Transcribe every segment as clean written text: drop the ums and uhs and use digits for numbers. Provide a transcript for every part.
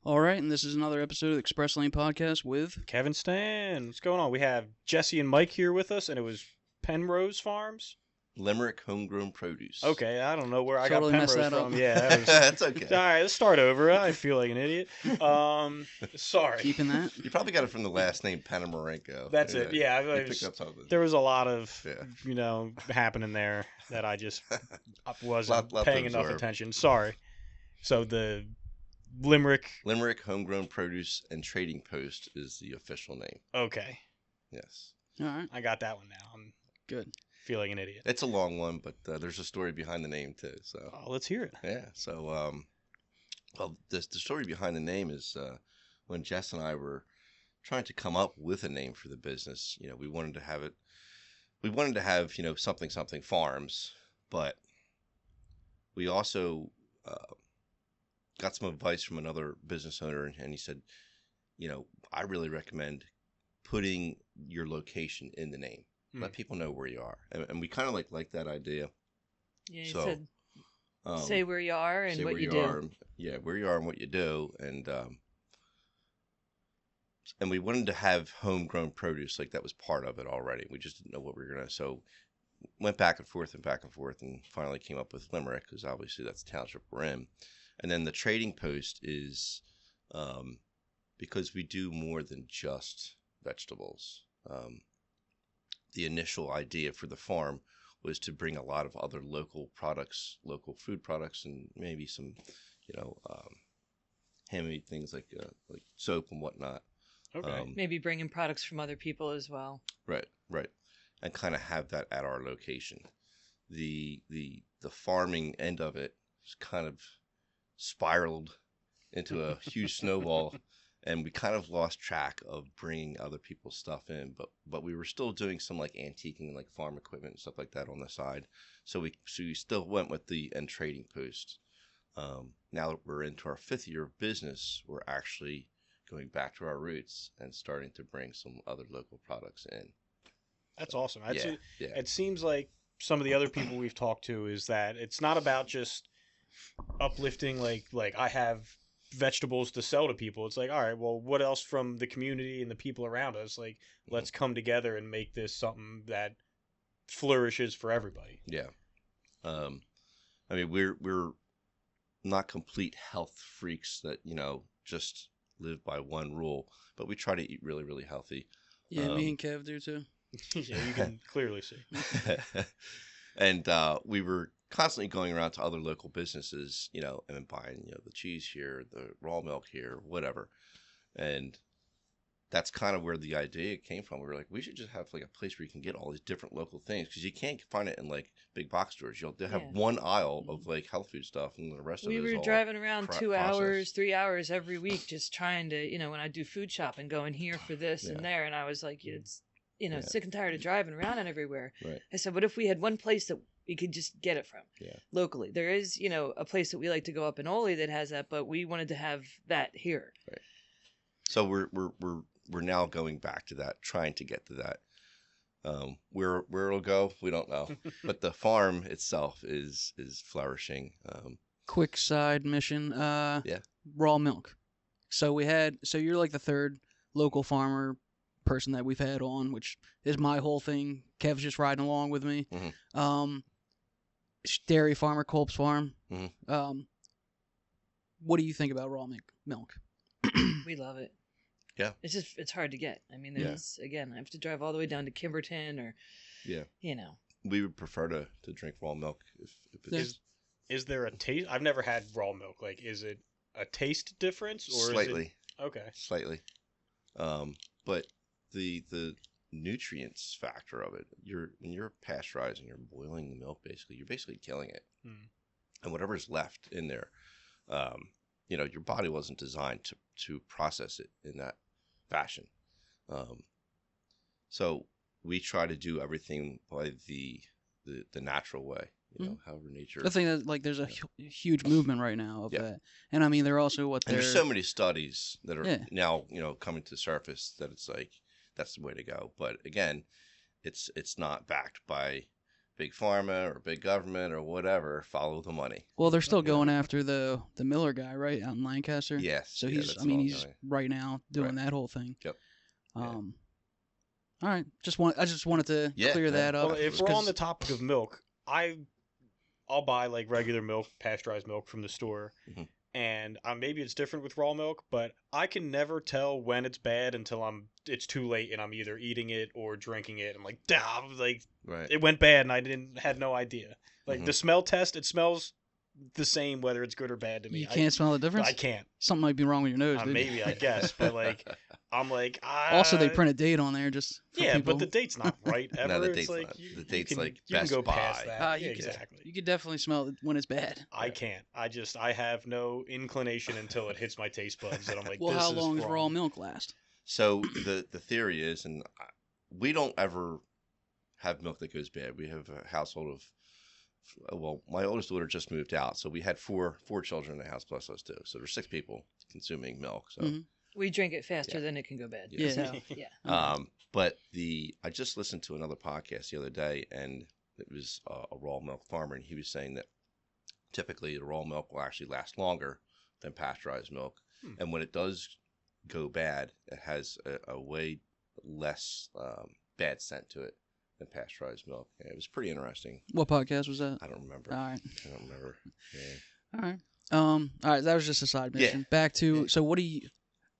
All right, and this is another episode of the Express Lane Podcast with... Kevin Stan, what's going on? We have Jessie and Mike here with us, and it was Penrose Farms. Limerick Homegrown Produce. Okay, I don't know where I Totally got messed Penrose that up. from. Yeah, that was... That's okay. All right, let's start over. I feel like an idiot. Sorry. Keeping that. You probably got it from the last name Panamarenko. That's it. Yeah, You picked up something. there was a lot of, Yeah. happening there that I just wasn't Lot paying to enough absorb. attention. Sorry. So the Limerick. Limerick Homegrown Produce and Trading Post is the official name. Okay, Yes. All right, I got that one now. I'm good. feeling an idiot. It's a long one, but there's a story behind the name too. So Oh, let's hear it. yeah. So well, the story behind the name is when Jess and I were trying to come up with a name for the business. You know, we wanted to have it. We wanted to have something farms, but we also got some advice from another business owner, and he said, I really recommend putting your location in the name. Let people know where you are, and we kind of like that idea. Yeah, you So, said say where you are and say what where you do. are, yeah, where you are and what you do, and we wanted to have homegrown produce, like that was part of it already. We just didn't know what we were gonna. So went back and forth, and finally came up with Limerick, because obviously that's the township we're in. And then the trading post is because we do more than just vegetables. The initial idea for the farm was to bring a lot of other local products, local food products, and maybe some, handmade things like soap and whatnot. Okay. Maybe bringing products from other people as well. Right, and kind of have that at our location. The farming end of it is kind of spiraled into a huge snowball, and we kind of lost track of bringing other people's stuff in, but we were still doing some like antiquing, like farm equipment and stuff like that on the side. So we still went with the end trading post. Now that we're into our 5th year of business, we're actually going back to our roots and starting to bring some other local products in. That's awesome. Yeah. It seems like some of the other people we've talked to is that it's not about just uplifting like I have vegetables to sell to people. It's like, all right, well, what else from the community and the people around us? Like, let's come together and make this something that flourishes for everybody. Yeah. I mean, we're not complete health freaks that, just live by one rule, but we try to eat really, really healthy. Yeah, me and Kev do too. Yeah, you can clearly see. And we were constantly going around to other local businesses, and buying, the cheese here, the raw milk here, whatever. And that's kind of where the idea came from. We were like, we should just have like a place where you can get all these different local things, because you can't find it in like big box stores. They'll have one aisle of like health food stuff, and the rest of it is We were all driving around 2 hours, processed. 3 hours every week just trying to, when I do food shopping, going here for this and there. And I was like, it's, sick and tired of driving around and everywhere. Right. I said, what if we had one place that we could just get it from locally? There is, a place that we like to go up in Ole that has that, but we wanted to have that here. Right. So we're now going back to that, trying to get to that. Where it'll go, we don't know. But the farm itself is flourishing. Quick side mission. Raw milk. So you're like the third local farmer person that we've had on, which is my whole thing. Kev's just riding along with me. Mm-hmm. Dairy farmer, Culp's Farm. Mm-hmm. What do you think about raw milk? We love it. Yeah. It's hard to get. I mean, there's, again, I have to drive all the way down to Kimberton or, We would prefer to drink raw milk if it's Is there a taste? I've never had raw milk. Like, is it a taste difference or slightly. Okay. Slightly. But the nutrients factor of it, when you're pasteurizing, you're boiling the milk, you're basically killing it. And whatever's left in there, your body wasn't designed to process it in that fashion. So we try to do everything by the natural way, however nature. I think that there's a huge movement right now of that, and I mean they're also And there's so many studies that are now coming to the surface that it's like that's the way to go. But again, it's not backed by big pharma or big government or whatever, follow the money. Well, they're still going after the Miller guy, right, out in Lancaster. Yes. So yeah, he's right now doing that whole thing. Yep. All right. I just wanted to clear that up. Well, if we're on the topic of milk, I'll buy like regular milk, pasteurized milk from the store. Mm-hmm. And maybe it's different with raw milk, but I can never tell when it's bad until it's too late and I'm either eating it or drinking it. I'm like, damn, like it went bad and I had no idea. Like the smell test, it smells the same whether it's good or bad to me. You can't smell the difference? I can't. Something might be wrong with your nose. Maybe, I guess, but like I'm like also they print a date on there just for people. But the date's not right ever. No, the it's date's like not. you, The date's you can, like you best can go buy. past that. Exactly. You could definitely smell it when it's bad. I can't. I have no inclination until it hits my taste buds and I'm like, well, this how is long wrong. does raw milk last? So the theory is, and we don't ever have milk that goes bad. We have a household of, well, my oldest daughter just moved out, so we had four children in the house plus us two. So there's 6 people consuming milk. So we drink it faster than it can go bad. Yeah. So, yeah. But I just listened to another podcast the other day, and it was a raw milk farmer, and he was saying that typically the raw milk will actually last longer than pasteurized milk, and when it does go bad, it has a way less bad scent to it than pasteurized milk. Yeah, it was pretty interesting. What podcast was that? I don't remember. All right. I don't remember. Yeah. All right. All right. That was just a side mission. Yeah. Back to so what do you?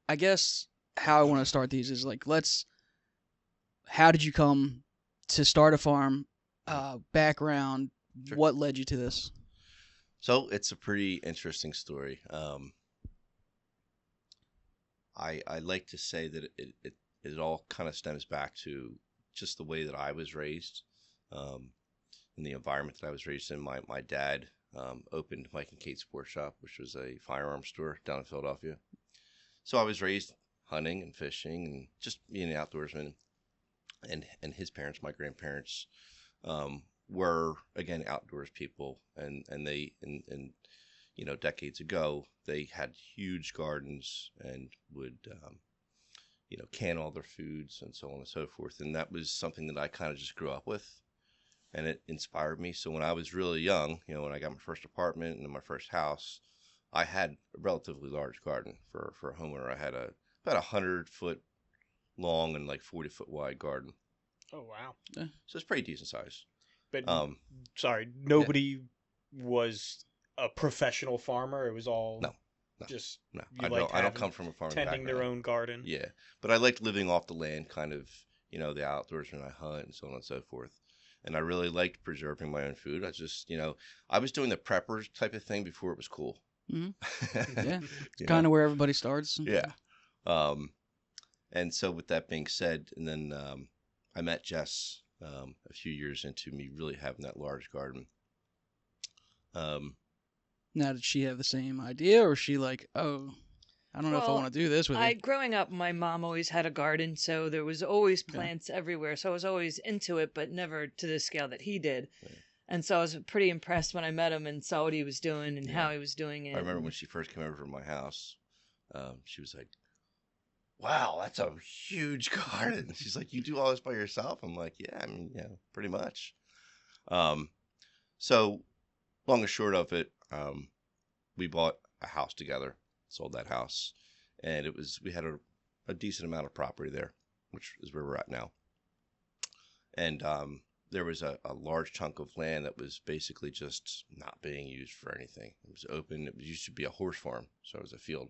I guess how I want to start these is like how did you come to start a farm? Background. Sure. What led you to this? So it's a pretty interesting story. I like to say that it all kind of stems back to just the way that I was raised, in the environment that I was raised in. My dad opened Mike and Kate Sports Shop, which was a firearms store down in Philadelphia. So I was raised hunting and fishing and just being an outdoorsman. And his parents, my grandparents, were again outdoors people, and they decades ago they had huge gardens and would can all their foods and so on and so forth. And that was something that I kind of just grew up with, and it inspired me. So when I was really young, when I got my first apartment and then my first house, I had a relatively large garden for a homeowner. I had about 100-foot long and like 40-foot wide garden. Oh wow! Yeah. So it's pretty decent size. But sorry, nobody was a professional farmer. It was all no. I don't come from a farming tending background. their own garden. Yeah, but I liked living off the land, kind of, the outdoors when I hunt and so on and so forth. And I really liked preserving my own food. I just, I was doing the preppers type of thing before it was cool. Mm-hmm. Yeah, it's kind of where everybody starts. Yeah. And so with that being said, and then I met Jess a few years into me really having that large garden. Now, did she have the same idea, or is she like, oh, I don't know if I want to do this with you? Growing up, my mom always had a garden, so there was always plants everywhere. So I was always into it, but never to the scale that he did. Yeah. And so I was pretty impressed when I met him and saw what he was doing and how he was doing it. I remember when she first came over to my house, she was like, wow, that's a huge garden. She's like, you do all this by yourself? I'm like, yeah, I mean, pretty much. So long and short of it, we bought a house together, sold that house, and we had a decent amount of property there, which is where we're at now. And there was a large chunk of land that was basically just not being used for anything. It was open. It used to be a horse farm, so it was a field.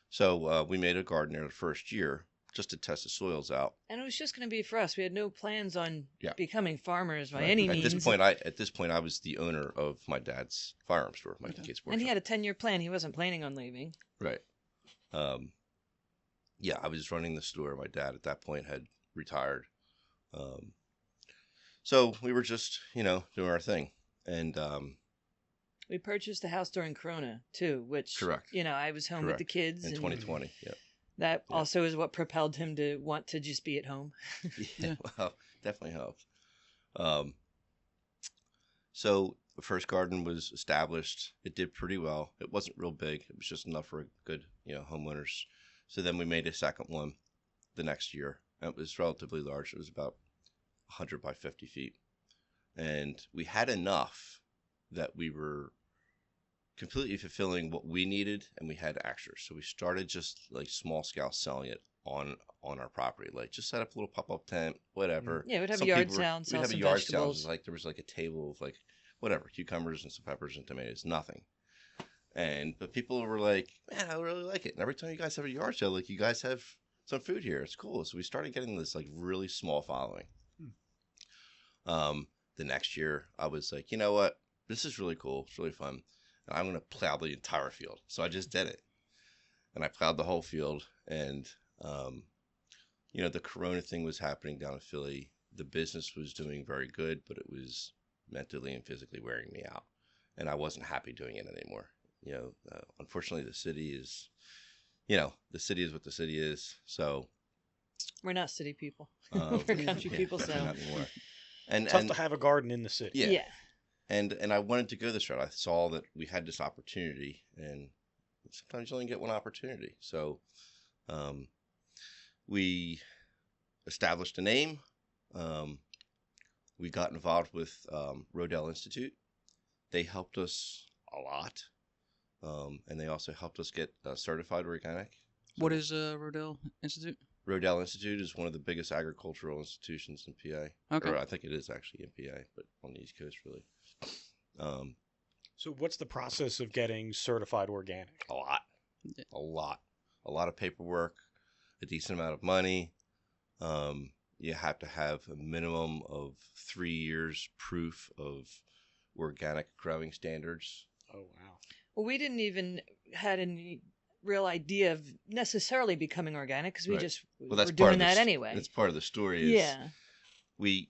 So we made a garden there the first year just to test the soils out. And it was just going to be for us. We had no plans on becoming farmers by any means. At this point, I was the owner of my dad's firearms store, Mike and Kate Sports Shop. And he had a 10-year plan. He wasn't planning on leaving. Right. I was running the store. My dad at that point had retired. So we were just, doing our thing. And we purchased a house during Corona too, which correct. I was home with the kids in 2020. Yeah. That also is what propelled him to want to just be at home. Well, definitely helped. So the first garden was established. It did pretty well. It wasn't real big. It was just enough for good, homeowners. So then we made a second one the next year. It was relatively large. It was about 100 by 50 feet. And we had enough that we were completely fulfilling what we needed, and we had extras. So we started just like small scale selling it on our property, like just set up a little pop-up tent, whatever. Yeah, we'd have Some a yard people were- sale, we'd sell have a some yard sale. It vegetables. was like there was like a table of like whatever, cucumbers and some peppers and tomatoes, nothing. But people were like, man, I really like it. And every time you guys have a yard sale, like you guys have some food here. It's cool. So we started getting this like really small following. The next year I was like, you know what? This is really cool. It's really fun. And I'm going to plow the entire field. So I just did it. And I plowed the whole field. And, the Corona thing was happening down in Philly. The business was doing very good, but it was mentally and physically wearing me out. And I wasn't happy doing it anymore. Unfortunately, the city is what the city is. So We're not city people. We're country people, so not anymore. And Tough to have a garden in the city. Yeah. And I wanted to go this route. I saw that we had this opportunity, and sometimes you only get one opportunity. So we established a name. We got involved with Rodell Institute. They helped us a lot. And they also helped us get certified organic. So What is Rodell Institute? Rodell Institute is one of the biggest agricultural institutions in PA. Okay. Or I think it is actually in PA, but on the East Coast, really. So what's the process of getting certified organic? A lot. Yeah. A lot of paperwork, a decent amount of money. You have to have a minimum of 3 years proof of organic growing standards. Oh, wow. Well, we didn't even had any real idea of necessarily becoming organic because we Right. just Well, that's were part doing of the that s- anyway. That's part of the story. Is Yeah. we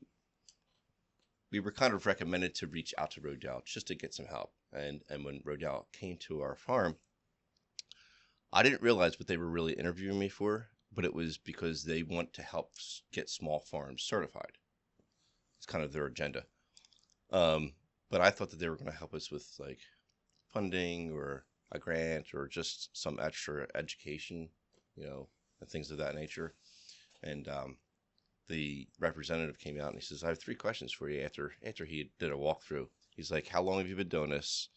were kind of recommended to reach out to Rodell just to get some help. And when Rodell came to our farm, I didn't realize what they were really interviewing me for, but it was because they want to help get small farms certified. It's kind of their agenda. But I thought that they were going to help us with like funding or a grant or just some extra education, and things of that nature. And the representative came out and he says, I have 3 questions for you after he did a walkthrough. He's like, how long have you been doing this?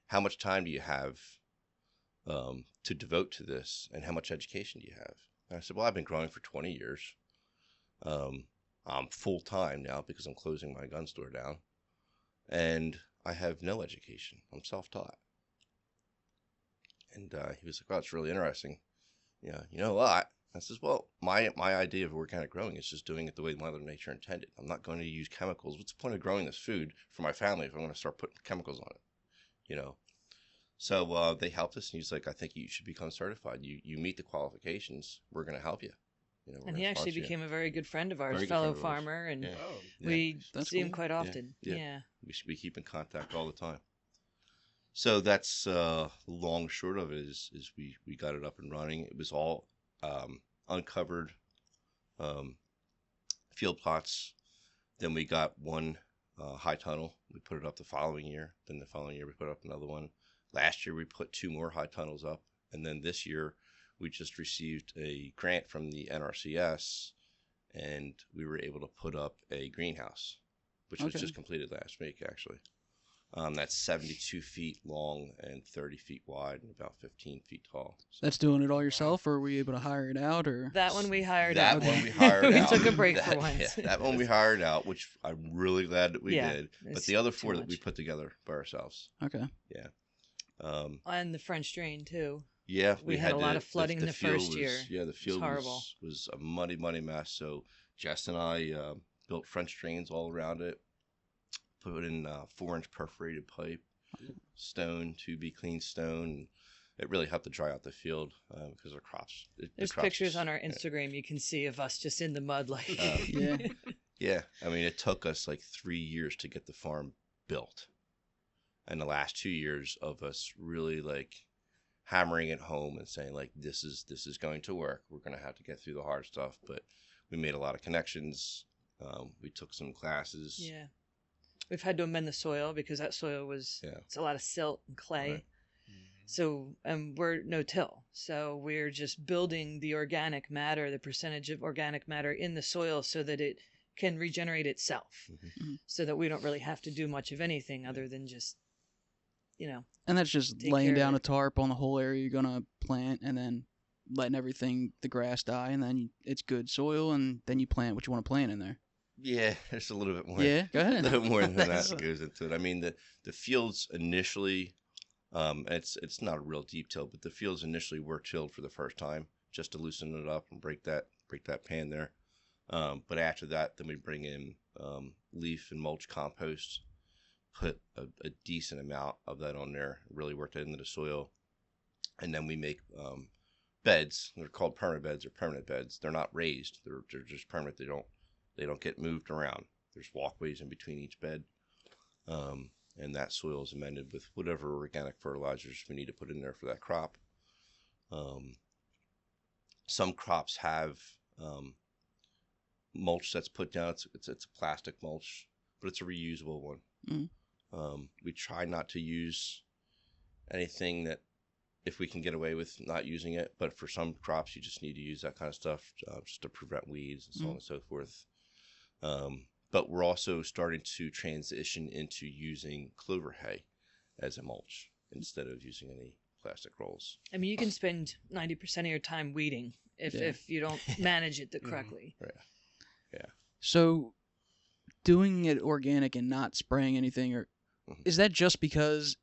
How much time do you have to devote to this? And how much education do you have? And I said, well, I've been growing for 20 years. I'm full-time now because I'm closing my gun store down. And I have no education. I'm self-taught. And he was like, well, it's really interesting. Yeah, you know a lot. I says, well, my idea of organic growing is just doing it the way Mother Nature intended. I'm not going to use chemicals. What's the point of growing this food for my family if I'm going to start putting chemicals on it? So they helped us, and he's like, I think you should become certified. You meet the qualifications. We're going to help you. And he actually became a very good friend of ours, Very good fellow friend of ours. farmer, and Yeah. Oh, we That's see him cool. quite often. Yeah. Yeah. We keep in contact all the time. So that's long short of it is we got it up and running. It was all uncovered field plots. Then we got one high tunnel. We put it up the following year. Then the following year we put up another one. Last year we put 2 more high tunnels up. And then this year we just received a grant from the NRCS, and we were able to put up a greenhouse, which was Okay. just completed last week, actually. That's 72 feet long and 30 feet wide and about 15 feet tall. So That's doing it all yourself, or were we able to hire it out, or? That one we hired that out. one we hired We out. took a break for That- once. yeah, that one we hired out, which I'm really glad that we Yeah, did. But it's the other too 4 that we much. put together by ourselves. Okay. And the French drain, too. Yeah, We had a lot of flooding in the field first year. Yeah, the field horrible. was a muddy mess. So Jess and I built French drains all around it, put in 4-inch perforated pipe, stone, to be clean stone. It really helped to dry out the field because our crops. There's pictures on our Instagram you can see of us just in the mud, like. Yeah. Yeah, I mean, it took us like 3 years to get the farm built, and the last 2 years of us really like hammering it home and saying like, this is going to work. We're going to have to get through the hard stuff, but we made a lot of connections. We took some classes. Yeah. We've had to amend the soil because that soil was, it's a lot of silt and clay. Right. So, we're no-till. So we're just building the organic matter, the percentage of organic matter in the soil so that it can regenerate itself, Mm-hmm. so that we don't really have to do much of anything other than just, you know. And that's just Take laying care of down a it. tarp on the whole area you're gonna plant, and then letting everything, the grass die, and then it's good soil, and then you plant what you want to plant in there. Yeah, there's a little bit more. Yeah, go A ahead. little more than that That's- goes into it. I mean, the fields initially, it's not a real deep till, but the fields initially were tilled for the first time just to loosen it up and break that pan there. But after that, then we bring in leaf and mulch compost, put a decent amount of that on there, really work that into the soil, and then we make beds. They're called permanent beds or permanent beds. They're not raised. They're just permanent. They don't get moved around. There's walkways in between each bed, and that soil is amended with whatever organic fertilizers we need to put in there for that crop. Some crops have mulch that's put down. It's a plastic mulch, but it's a reusable one. Mm. We try not to use anything that, if we can get away with not using it, but for some crops you just need to use that kind of stuff just to prevent weeds and so on and so forth. But we're also starting to transition into using clover hay as a mulch instead of using any plastic rolls. I mean, you can spend 90% of your time weeding if you don't manage it correctly. Right. Yeah. So, doing it organic and not spraying anything, or is that just because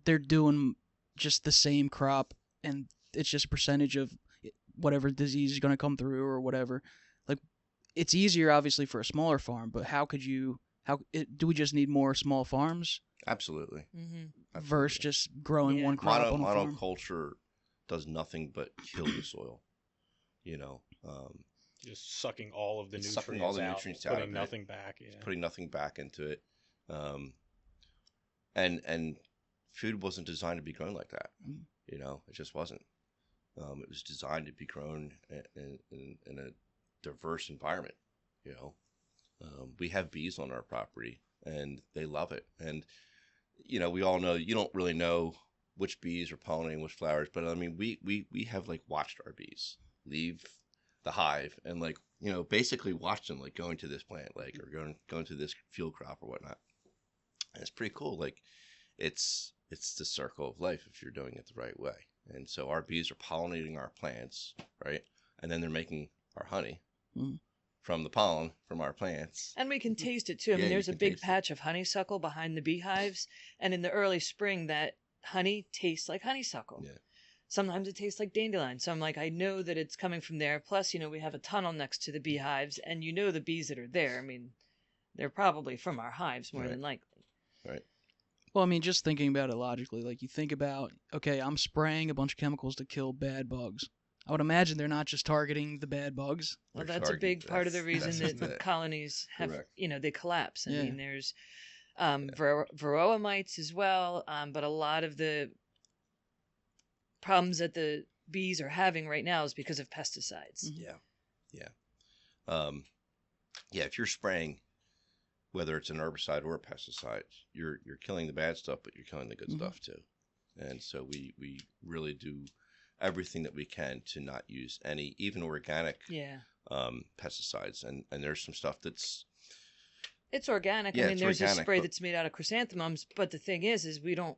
they're doing just the same crop and it's just a percentage of whatever disease is going to come through or whatever? Like, it's easier obviously for a smaller farm, but do we just need more small farms Absolutely. versus just growing one crop on a farm? Monoculture does nothing but kill the soil. Just sucking all of the nutrients sucking all the out, nutrients out putting of nothing back. Yeah. Putting nothing back into it. And food wasn't designed to be grown like that. It just wasn't. It was designed to be grown in a diverse environment. We have bees on our property and they love it. And, we all know, you don't really know which bees are pollinating which flowers, but I mean, we have watched our bees leave the hive and basically watch them going to this plant, or going to this field crop or whatnot. And it's pretty cool. It's the circle of life if you're doing it the right way. And so our bees are pollinating our plants, right? And then they're making our honey from the pollen from our plants. And we can taste it too. I mean, there's a big patch of honeysuckle behind the beehives, and in the early spring, that honey tastes like honeysuckle. Yeah. Sometimes it tastes like dandelion. So I'm like, I know that it's coming from there. Plus, we have a tunnel next to the beehives, and the bees that are there. I mean, they're probably from our hives more than likely. Right. Well, I mean, just thinking about it logically, you think about, okay, I'm spraying a bunch of chemicals to kill bad bugs. I would imagine they're not just targeting the bad bugs. Well, that's a big part of the reason that the colonies have, Correct. they collapse. I mean, there's varroa mites as well, but a lot of the problems that the bees are having right now is because of pesticides. Yeah. If you're spraying, whether it's an herbicide or a pesticide, you're killing the bad stuff, but you're killing the good stuff too. And so we really do everything that we can to not use any, even organic pesticides. And there's some stuff that's... It's organic. Yeah, I mean, there's a spray but... that's made out of chrysanthemums, but the thing is we don't,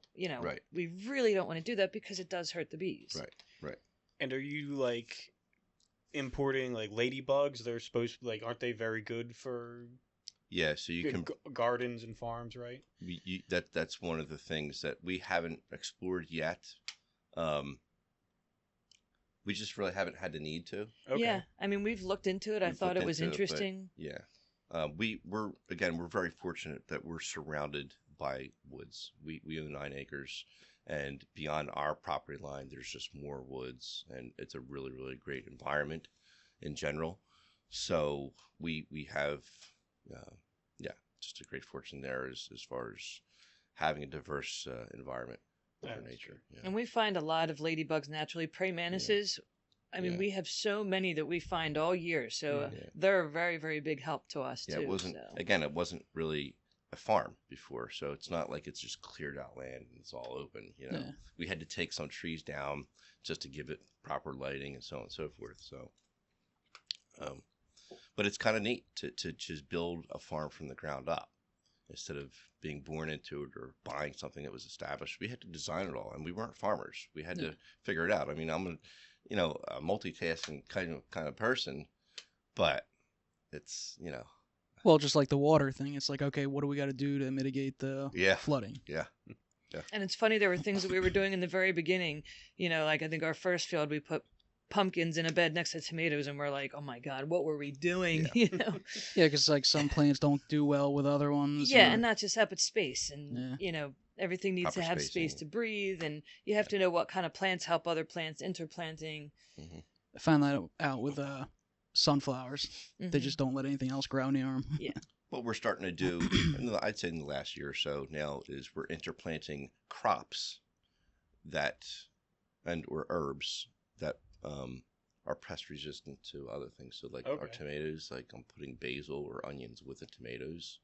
we really don't want to do that because it does hurt the bees. Right. And are you importing ladybugs? They're supposed to aren't they very good for... Yeah, so you can gardens and farms, right? That's one of the things that we haven't explored yet. We just really haven't had the need to. Okay. Yeah, I mean, we've looked into it. I thought it was interesting. We're very fortunate that we're surrounded by woods. We own 9 acres, and beyond our property line, there's just more woods, and it's a really, really great environment in general. So we have, just a great fortune there as far as having a diverse environment for nature. Yeah. And we find a lot of ladybugs naturally. Praying mantises. I mean, we have so many that we find all year, so they're a very, very big help to us too. It wasn't really a farm before, so it's not like it's just cleared out land and it's all open. We had to take some trees down just to give it proper lighting and so on and so forth. So, But it's kind of neat to just build a farm from the ground up instead of being born into it or buying something that was established. We had to design it all, and we weren't farmers. We had to figure it out. I mean, I'm a multitasking kind of person, but it's, Well, just like the water thing, it's like, okay, what do we got to do to mitigate the flooding? Yeah. And it's funny, there were things that we were doing in the very beginning. Like I think our first field, we put pumpkins in a bed next to tomatoes, and we're like, oh my God, what were we doing? Yeah, because like some plants don't do well with other ones. Yeah, and not just that, but space. And, everything needs Proper to have spacing. space to breathe, and you have to know what kind of plants help other plants, interplanting. Mm-hmm. I found that out with sunflowers. Mm-hmm. They just don't let anything else grow near them. Yeah. What we're starting to do, I'd say in the last year or so now, is we're interplanting crops or herbs that are pest resistant to other things. So like our tomatoes, like I'm putting basil or onions with the tomatoes,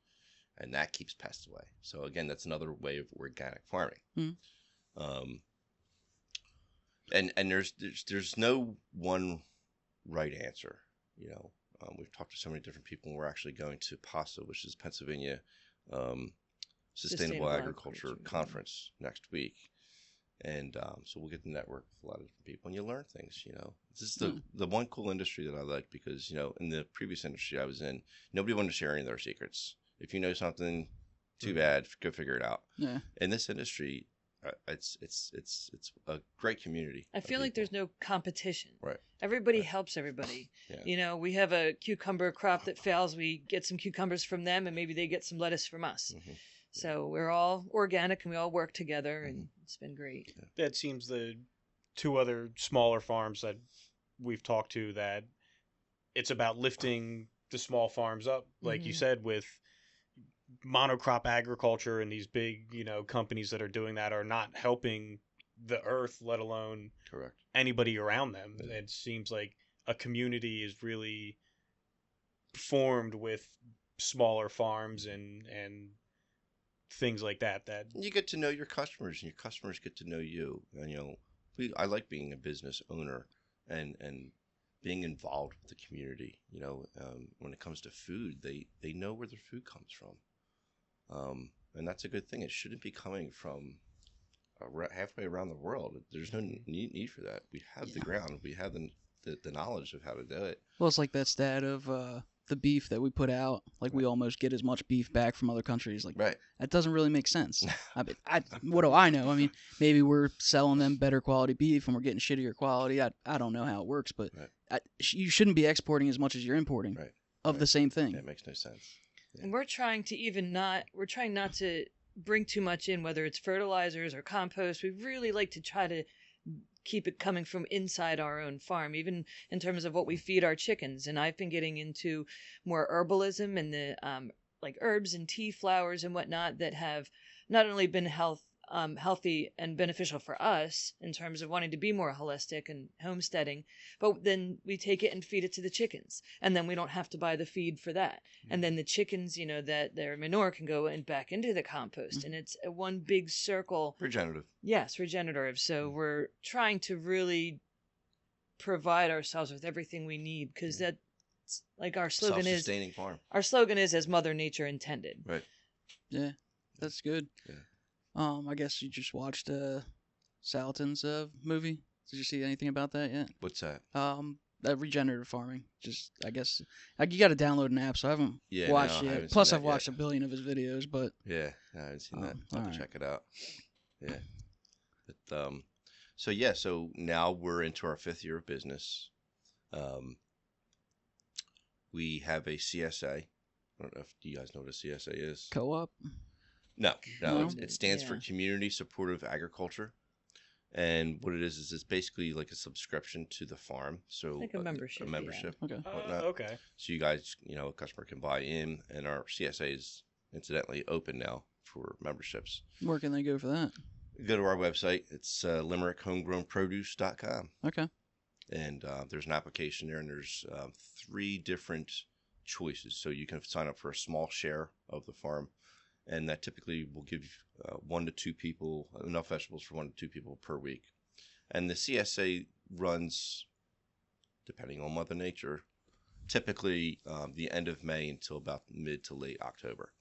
and that keeps pests away. So again, that's another way of organic farming. Mm-hmm. And there's no one right answer. We've talked to so many different people, and we're actually going to PASA, which is Pennsylvania Sustainable Agriculture Conference next week. And so we'll get to network with a lot of different people, and you learn things. This is the one cool industry that I like, because in the previous industry I was in, nobody wanted to share any of their secrets. If you know something, too bad, go figure it out. Yeah. In this industry, it's a great community. I feel like there's no competition. Right. Everybody helps everybody. Yeah. We have a cucumber crop that fails. We get some cucumbers from them, and maybe they get some lettuce from us. Mm-hmm. So we're all organic, and we all work together, and it's been great. That seems the two other smaller farms that we've talked to, that it's about lifting the small farms up, like you said, with monocrop agriculture, and these big, companies that are doing that are not helping the earth, let alone anybody around them. Yeah. It seems like a community is really formed with smaller farms and things like that you get to know your customers, and your customers get to know you. And I like being a business owner and being involved with the community. When it comes to food, they know where their food comes from, and that's a good thing. It shouldn't be coming from halfway around the world. There's no need for that. We have the ground, we have the knowledge of how to do it. Well, it's like that stat of the beef that we put out. Like we almost get as much beef back from other countries. Like that doesn't really make sense. What do I know? I mean, maybe we're selling them better quality beef and we're getting shittier quality. I don't know how it works, but you shouldn't be exporting as much as you're importing of the same thing. That makes no sense. Yeah. And we're trying not to bring too much in, whether it's fertilizers or compost. We really like to try to keep it coming from inside our own farm, even in terms of what we feed our chickens. And I've been getting into more herbalism and the like herbs and tea flowers and whatnot that have not only been healthy and beneficial for us in terms of wanting to be more holistic and homesteading, but then we take it and feed it to the chickens, and then we don't have to buy the feed for that. And then the chickens, that their manure can go back into the compost, and it's a one big circle. Regenerative. Yes, regenerative. So we're trying to really provide ourselves with everything we need, because that's like our slogan is self-sustaining farm. Our slogan is as Mother Nature intended. Right. Yeah, that's good. Yeah. I guess you just watched Salatin's movie. Did you see anything about that yet? What's that? That regenerative farming. Just, I guess, you got to download an app, so I haven't watched it yet. Plus, I've watched a billion of his videos, but yeah, I haven't seen that. I'll have to check it out. Yeah, but so now we're into our 5th year of business. We have a CSA. I don't know if you guys know what a CSA is. Co-op. No. It stands for Community Supportive Agriculture, and what it is it's basically like a subscription to the farm. So like a membership. A membership. Yeah. Okay. Okay. So you guys, a customer can buy in, and our CSA is incidentally open now for memberships. Where can they go for that? Go to our website. It's limerickhomegrownproduce.com. Okay. And there's an application there, and there's 3 different choices. So you can sign up for a small share of the farm, and that typically will give 1 to 2 people, enough vegetables for 1 to 2 people per week. And the CSA runs, depending on Mother Nature, typically the end of May until about mid to late October.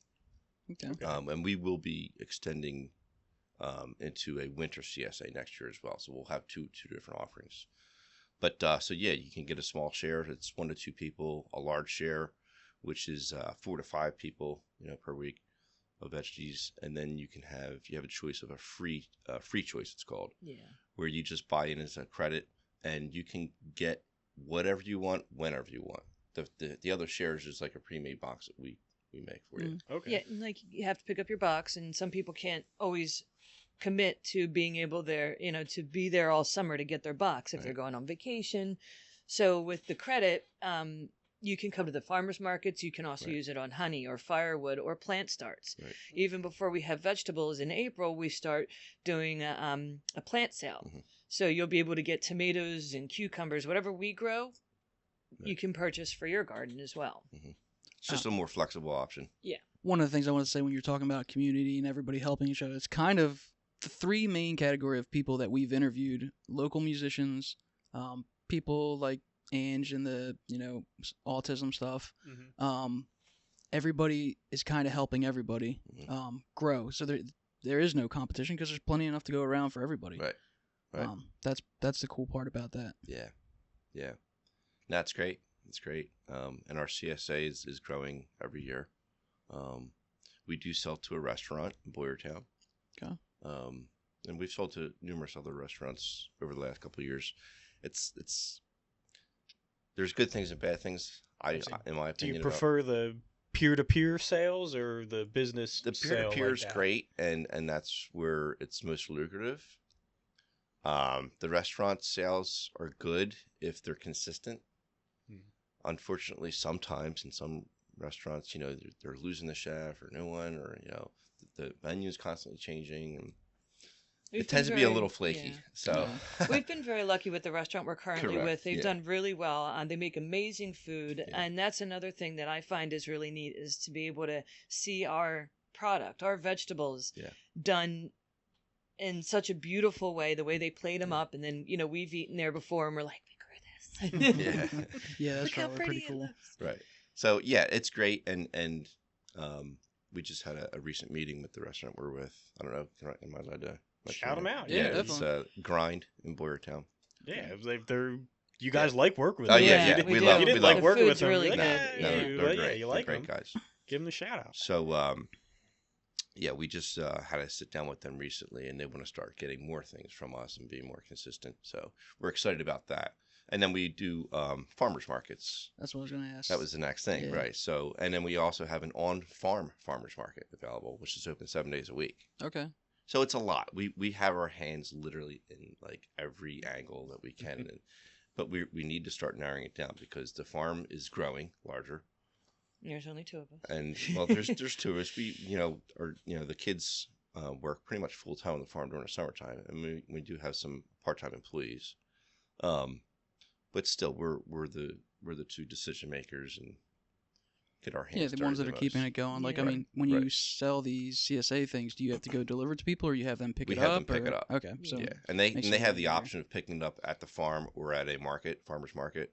Okay. And we will be extending into a winter CSA next year as well. So we'll have two different offerings. But so yeah, you can get a small share. It's 1 to 2 people. A large share, which is 4 to 5 people, per week of veggies. And then you have a choice of a free choice. It's called, where you just buy in as a credit, and you can get whatever you want whenever you want. The other shares is like a pre-made box that we make for you. Okay. Yeah, and like you have to pick up your box, and some people can't always commit to being able there, to be there all summer to get their box if they're going on vacation. So with the credit, you can come to the farmers markets. You can also use it on honey or firewood or plant starts. Right. Even before we have vegetables in April, we start doing a plant sale. Mm-hmm. So you'll be able to get tomatoes and cucumbers, whatever we grow, you can purchase for your garden as well. Mm-hmm. It's just a more flexible option. Yeah. One of the things I want to say when you're talking about community and everybody helping each other, it's kind of the 3 main category of people that we've interviewed: local musicians, people like Ange and the autism stuff. Mm-hmm. Everybody is kind of helping everybody grow. So there is no competition because there's plenty enough to go around for everybody. Right. That's the cool part about that. Yeah. That's great. It's great. And our CSA is growing every year. We do sell to a restaurant in Boyertown. Okay. And we've sold to numerous other restaurants over the last couple of years. It's there's good things and bad things. In my opinion, do you prefer the peer-to-peer sales or the business? The peer-to-peer is great, and that's where it's most lucrative. The restaurant sales are good if they're consistent. Unfortunately, sometimes in some restaurants, they're losing the chef or no one, or the menu is constantly changing, and it tends to be a little flaky. Yeah. So we've been very lucky with the restaurant we're currently with. They've done really well. They make amazing food, and that's another thing that I find is really neat, is to be able to see our product, our vegetables, done in such a beautiful way. The way they plate them up, and then we've eaten there before, and we're like, yeah, that's probably pretty cool. Right. So yeah, it's great, and we just had a recent meeting with the restaurant we're with. I don't know, am I allowed to shout them out? Yeah, it's Grind in Boyertown. Yeah, they're you guys like work with them. Oh yeah, we love. You didn't like working with them. Really good. They're great. You like they're great them. guys. Give them the shout out. So yeah, we just had to sit down with them recently, and they want to start getting more things from us and being more consistent. So we're excited about that. And then we do farmers markets. That's what I was going to ask. That was the next thing, right? So, and then we also have an on-farm farmers market available, which is open 7 days a week. Okay. So it's a lot. We have our hands literally in like every angle that we can, but we need to start narrowing it down because the farm is growing larger. There's only 2 of us. And well, there's 2 of us. We the kids work pretty much full time on the farm during the summertime, and we do have some part-time employees. But still, we're the 2 decision makers and get our hands. Yeah, the ones that are keeping it going. Like, I mean, when you sell these CSA things, do you have to go deliver it to people, or you have them pick it up? We have them pick it up. Okay, so yeah, and they have the option of picking it up at the farm or at a farmers market.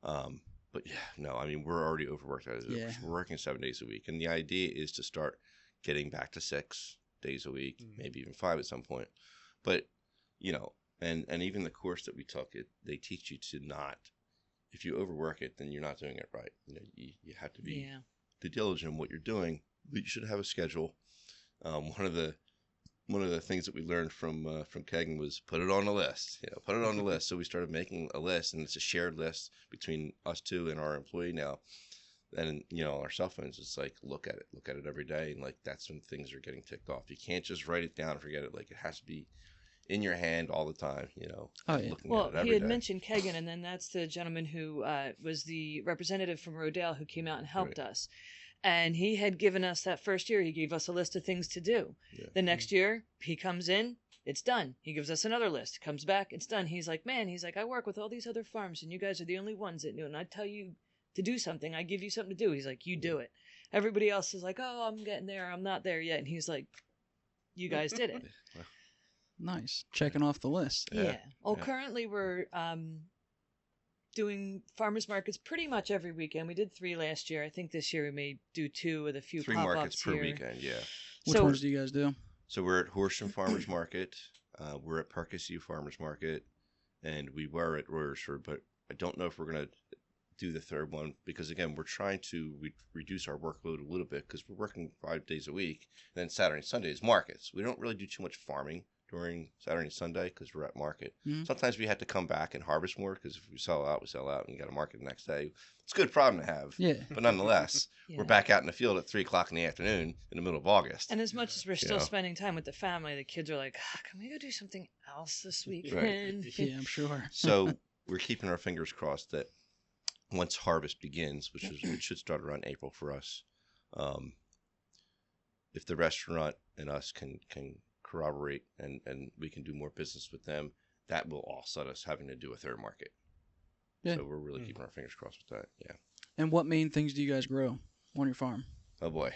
But yeah, no, I mean, we're already overworked. We're working 7 days a week, and the idea is to start getting back to 6 days a week, maybe even 5 at some point. But and even the course that we took, they teach you to not, if you overwork it, then you're not doing it right. You have to be diligent in what you're doing, but you should have a schedule. One of the things that we learned from Kegan was put it on the list. Put it on the list. So we started making a list, and it's a shared list between us 2 and our employee now. And our cell phones, it's like look at it every day, and like that's when things are getting ticked off. You can't just write it down and forget it. Like it has to be in your hand all the time, Oh, yeah. Well, he had mentioned Kegan, and then that's the gentleman who was the representative from Rodale who came out and helped us. And he had given us that first year, he gave us a list of things to do. Yeah. The next year, he comes in, it's done. He gives us another list, comes back, it's done. He's like, I work with all these other farms, and you guys are the only ones that do it. And I tell you to do something, I give you something to do. He's like, you do it. Everybody else is like, oh, I'm getting there, I'm not there yet. And he's like, you guys did it. Nice. Checking off the list. Yeah. Well, currently we're doing farmers markets pretty much every weekend. We did 3 last year. I think this year we may do 2 with a few 3 pop-ups markets per here. weekend, yeah. Which ones do you guys do? So we're at Horsham Farmers Market. We're at Parkesview Farmers Market. And we were at Royersford, but I don't know if we're going to do the third one because, again, we're trying to reduce our workload a little bit because we're working 5 days a week. And then Saturday and Sunday is markets. We don't really do too much farming during Saturday and Sunday because we're at market. Mm-hmm. Sometimes we have to come back and harvest more because if we sell out, we sell out and you got a market the next day. It's a good problem to have. Yeah. But nonetheless, we're back out in the field at 3 o'clock in the afternoon in the middle of August. And as much as we're still spending time with the family, the kids are like, can we go do something else this weekend? Right. Yeah, I'm sure. So we're keeping our fingers crossed that once harvest begins, it should start around April for us, if the restaurant and us can corroborate and we can do more business with them, that will offset us having to do a third market. Yeah. So we're really keeping our fingers crossed with that. Yeah. And what main things do you guys grow on your farm? Oh boy.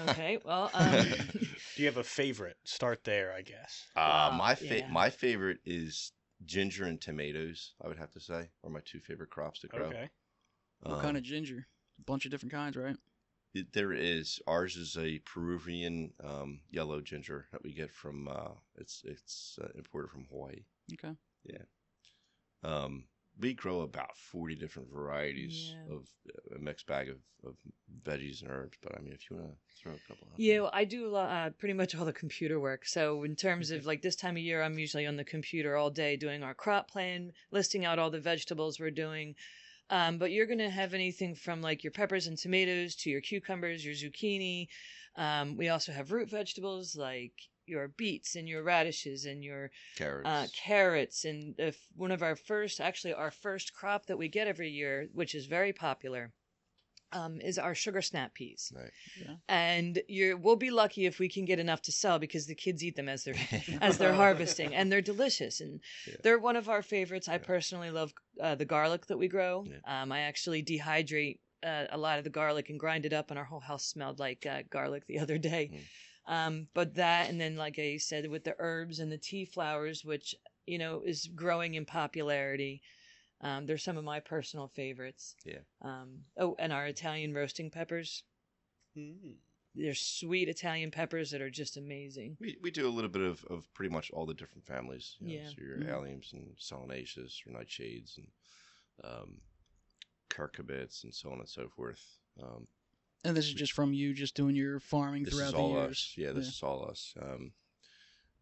Okay. Well, do you have a favorite? Start there, I guess. My favorite is ginger and tomatoes, I would have to say, are my 2 favorite crops to grow. Okay. What kind of ginger? A bunch of different kinds, right? There is. Ours is a Peruvian yellow ginger that we get from. It's imported from Hawaii. Okay. Yeah. We grow about 40 different varieties of a mixed bag of veggies and herbs. But I mean, if you want to throw a couple. Yeah, well, I do pretty much all the computer work. So in terms of like this time of year, I'm usually on the computer all day doing our crop plan, listing out all the vegetables we're doing. But you're going to have anything from like your peppers and tomatoes to your cucumbers, your zucchini. We also have root vegetables like your beets and your radishes and your carrots. And one of our first crop that we get every year, which is very popular, is our sugar snap peas. Right. Yeah. And we'll be lucky if we can get enough to sell because the kids eat them as they're harvesting, and they're delicious and they're one of our favorites. I personally love the garlic that we grow. Yeah. I actually dehydrate a lot of the garlic and grind it up, and our whole house smelled like garlic the other day. But that, and then like I said, with the herbs and the tea flowers, which is growing in popularity. They're some of my personal favorites. Yeah. And our Italian roasting peppers. They're sweet Italian peppers that are just amazing. We do a little bit of pretty much all the different families. So your alliums and solanaceous, your nightshades, and curcubits, and so on and so forth. And this is just from you just doing your farming throughout the years. Us. Yeah, this is all us.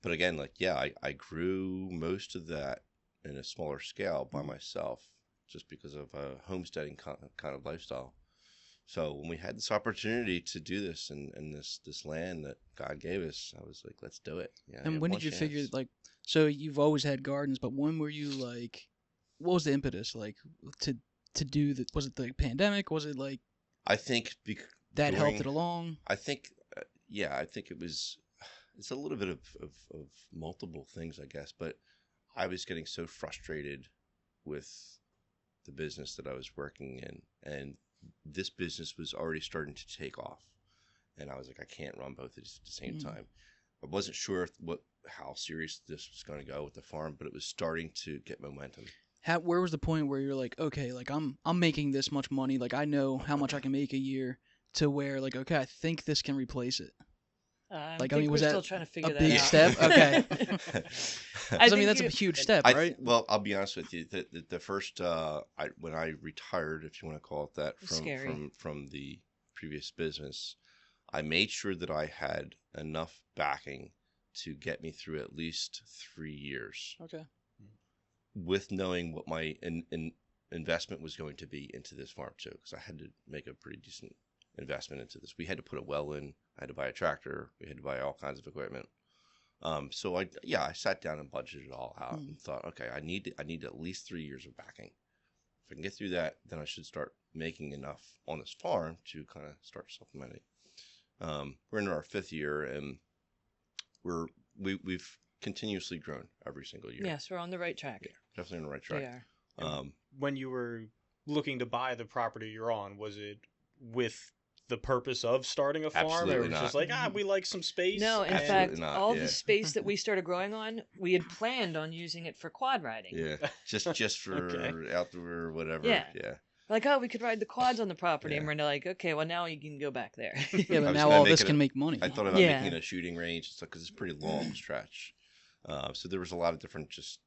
But again, I grew most of that in a smaller scale by myself, just because of a homesteading kind of lifestyle. So when we had this opportunity to do this and this land that God gave us, I was like, let's do it. Yeah. And when did you figure, so you've always had gardens, but when were you what was the impetus to do that? Was it the pandemic? Was it I think that helped it along? I think, I think it's a little bit of multiple things, I guess, but I was getting so frustrated with the business that I was working in, and this business was already starting to take off. And I was like, I can't run both of these at the same time. I wasn't sure how serious this was going to go with the farm, but it was starting to get momentum. Where was the point where you're like, okay, I'm making this much money, I know how much I can make a year, to where okay, I think this can replace it? Was that still trying to figure a big step? Okay. I mean, that's a huge step, right? Well, I'll be honest with you. The first, when I retired, if you want to call it that, from the previous business, I made sure that I had enough backing to get me through at least 3 years. Okay. With knowing what my investment was going to be into this farm too, because I had to make a pretty decent investment into this. We had to put a well in. I had to buy a tractor. We had to buy all kinds of equipment. So I sat down and budgeted it all out and thought, okay, I need at least 3 years of backing. If I can get through that, then I should start making enough on this farm to kind of start supplementing. We're in our 5th year, and we've continuously grown every single year. Yes, we're on the right track. Yeah, definitely on the right track. We are. When you were looking to buy the property you're on, was it with the purpose of starting a farm? Absolutely Or it was not. just like, we like some space. No, in Absolutely fact, not, all yeah. the space that we started growing on, we had planned on using it for quad riding. Yeah, just for Okay. outdoor whatever. Yeah. Yeah. Like, oh, we could ride the quads on the property, Yeah. and we're like, okay, well now you can go back there. Yeah, I but was now gonna all make this it can make money. I thought about Yeah. making it a shooting range because it's a pretty long stretch. So there was a lot of different just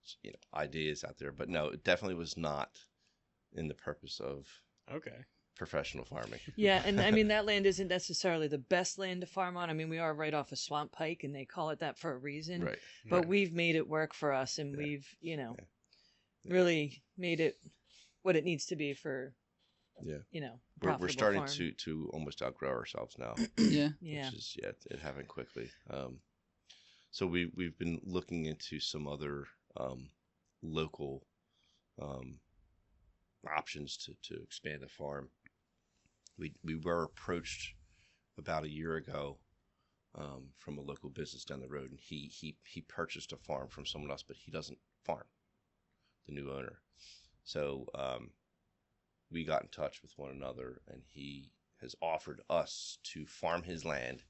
ideas out there, but no, it definitely was not in the purpose of Okay. professional farming. Yeah, and I mean that land isn't necessarily the best land to farm on. I mean, we are right off a swamp pike, and they call it that for a reason. Right. But right. we've made it work for us, and Yeah. we've Yeah. really made it what it needs to be for Yeah. We're profitable starting farm. to almost outgrow ourselves now, Yeah. Yeah. which is it happened quickly. So we've been looking into some other local options to expand the farm. We were approached about a year ago from a local business down the road, and he purchased a farm from someone else, but he doesn't farm, the new owner. So we got in touch with one another, and he has offered us to farm his land.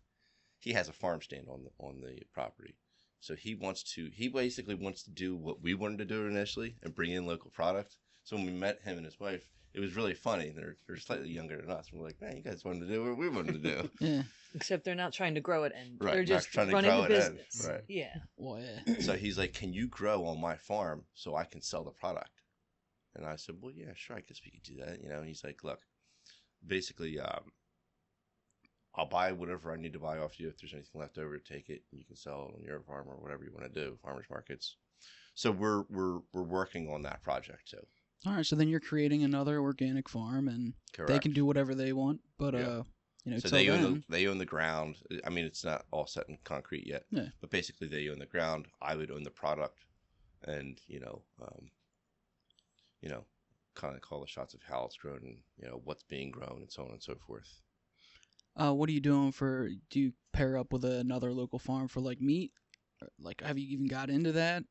He has a farm stand on the property, so he basically wants to do what we wanted to do initially and bring in local product. So when we met him and his wife, it was really funny. They're slightly younger than us. We're like, man, you guys wanted to do what we wanted to do. Yeah. Except they're not trying to grow it, and Right, they're not just trying to running grow the it in. business. Right. Yeah. Well, yeah. So he's like, can you grow on my farm so I can sell the product? And I said, well, yeah, sure, I guess we could do that. And he's like, look, basically, I'll buy whatever I need to buy off you. If there's anything left over, take it, and you can sell it on your farm or whatever you want to do, farmers markets. So we're working on that project too. All right, so then you're creating another organic farm, and Correct. they can do whatever they want. But Yeah. So till then, they own the ground. I mean, it's not all set in concrete yet. Yeah. But basically, they own the ground. I would own the product, and kind of call the shots of how it's grown and what's being grown and so on and so forth. what are you doing do you pair up with another local farm for like meat? Or, like, have you even got into that?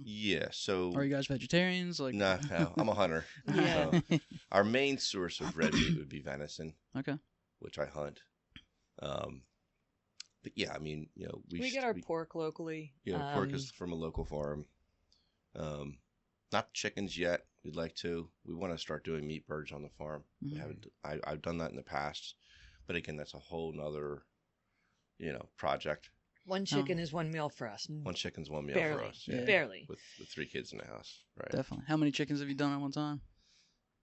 Yeah. So Are you guys vegetarians? Like, no, I'm a hunter. Yeah. So our main source of red meat would be venison, Okay. which I hunt. But yeah, I mean, We get our pork locally. Pork is from a local farm. Not chickens yet. We'd like to. We want to start doing meat birds on the farm. We haven't. I've done that in the past, but again, that's a whole nother, project. One chicken is one meal for us. One chicken's one meal Barely. for us. Yeah. Barely. With 3 kids in the house, right? Definitely. How many chickens have you done at one time?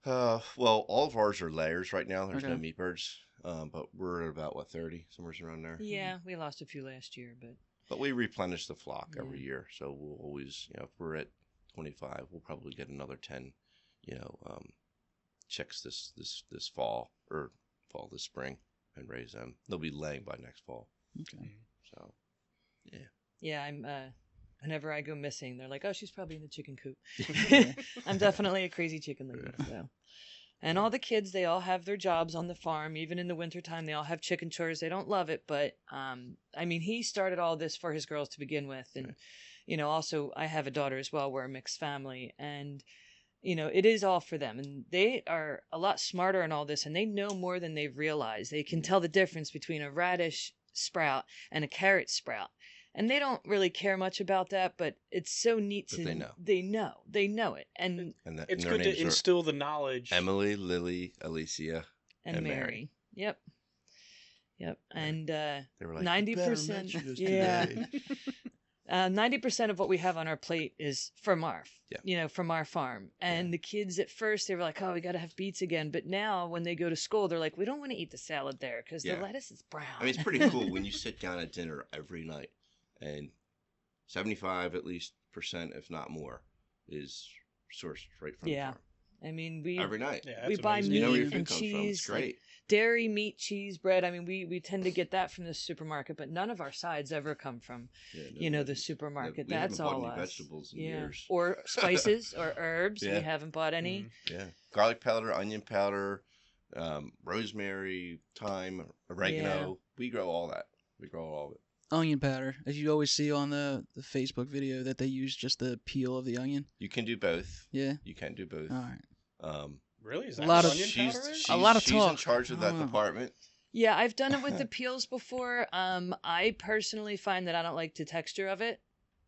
Well, all of ours are layers right now. There's no Okay. meat birds, but we're at about 30, somewhere around there. Yeah, we lost a few last year, but But we replenish the flock every Yeah. year, so we'll always, if we're at 25, we'll probably get another 10, chicks this fall or this spring and raise them. They'll be laying by next fall. Okay. So, yeah, I'm. Whenever I go missing, they're like, "Oh, she's probably in the chicken coop." I'm definitely a crazy chicken lady. So, and all the kids, they all have their jobs on the farm. Even in the wintertime, they all have chicken chores. They don't love it, but I mean, he started all this for his girls to begin with, and also I have a daughter as well. We're a mixed family, and it is all for them, and they are a lot smarter in all this, and they know more than they've realized. They can tell the difference between a radish sprout and a carrot sprout. And they don't really care much about that, but it's so neat to they know it. And It's their good to names are instill the knowledge. Emily, Lily, Alicia, and Mary. Mary. Yep. And They were like, 90%. "You better mention us Yeah. today." 90% of what we have on our plate is from from our farm. And Yeah. the kids at first, they were like, oh, we got to have beets again. But now when they go to school, they're like, we don't want to eat the salad there because the Yeah. lettuce is brown. I mean, it's pretty cool when you sit down at dinner every night and 75 at least %, if not more, is sourced right from the farm. I mean, Every night. Yeah, we that's buy amazing. You know where meat your food and comes from. It's cheese, like great. dairy, meat, cheese, bread. I mean, we tend to get that from the supermarket, but none of our sides ever come from, No, the supermarket. we haven't That's bought all any us. vegetables in years. Or spices or herbs. Yeah. We haven't bought any. Mhm. Yeah. Garlic powder, onion powder, rosemary, thyme, oregano. We grow all that. We grow all of it. Onion powder, as you always see on the Facebook video, that they use just the peel of the onion. You can do both. Yeah. You can do both. All right. Really? Is A that lot what of- onion powder is? A lot of She's in talk. charge of that Oh. department. Yeah, I've done it with the peels before. I personally find that I don't like the texture of it,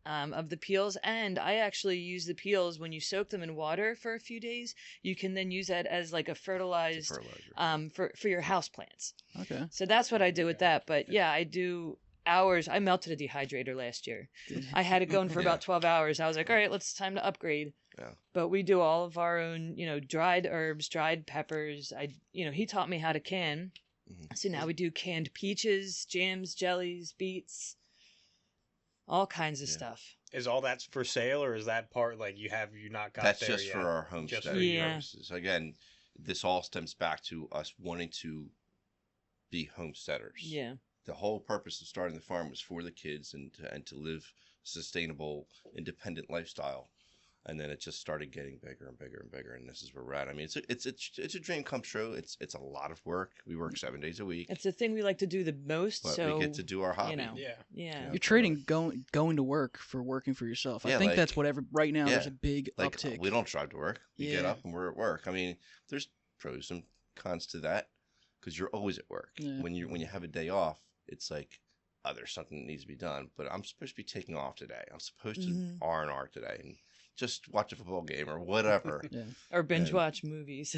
of the peels, and I actually use the peels when you soak them in water for a few days. You can then use that as like a fertilized, for your house plants. Okay. So that's what I do with that. But yeah, I do hours. I melted a dehydrator last year. I had it going for about 12 hours. I was like, all right, it's time to upgrade. Yeah. But we do all of our own, dried herbs, dried peppers. He taught me how to can. So now we do canned peaches, jams, jellies, beets, all kinds of stuff. Is all that for sale, or is that part like you not got That's there just yet? for our homesteading purposes. Again, this all stems back to us wanting to be homesteaders. Yeah. The whole purpose of starting the farm was for the kids and to live a sustainable, independent lifestyle. And then it just started getting bigger and bigger and bigger, and this is where we're at. I mean, it's a dream come true. It's a lot of work. We work 7 days a week. It's the thing we like to do the most. But so we get to do our hobby. Yeah. You're trading going to work for working for yourself. I think that's whatever. Right now, there's a big uptick. We don't drive to work. We get up and we're at work. I mean, there's pros and cons to that because you're always at work. Yeah. When you have a day off, it's like, there's something that needs to be done. But I'm supposed to be taking off today. I'm supposed to R&R today and just watch a football game or whatever. Or binge watch movies.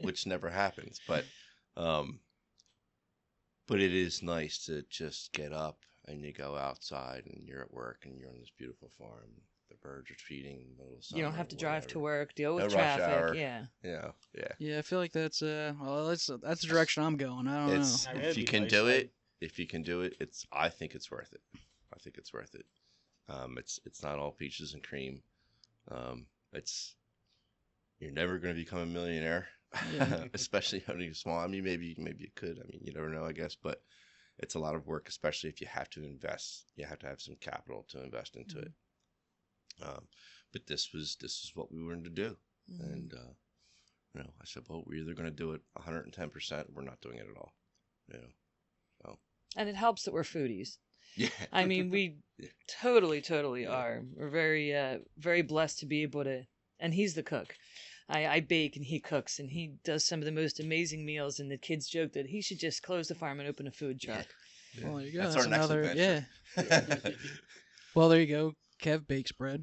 Which never happens. But it is nice to just get up and you go outside and you're at work and you're on this beautiful farm. The birds are feeding in the middle of summer. You don't have to drive to work, deal with no traffic. Rush hour. Yeah. Yeah, I feel like that's that's the direction I'm going. I don't know. If you can do it, I think it's worth it. I think it's worth it. It's not all peaches and cream. You're never going to become a millionaire, especially owning a small. I mean, maybe you could. I mean, you never know, I guess. But it's a lot of work, especially if you have to invest. You have to have some capital to invest into it. But this is what we wanted to do, and I said, well, we're either going to do it 110%, or we're not doing it at all. And it helps that we're foodies. Yeah. I mean, we totally are. We're very, very blessed to be able to. And he's the cook. I bake and he cooks, and he does some of the most amazing meals. And the kids joke that he should just close the farm and open a food truck. Yeah. Well, there you go. That's our next adventure. Well, there you go. Kev bakes bread.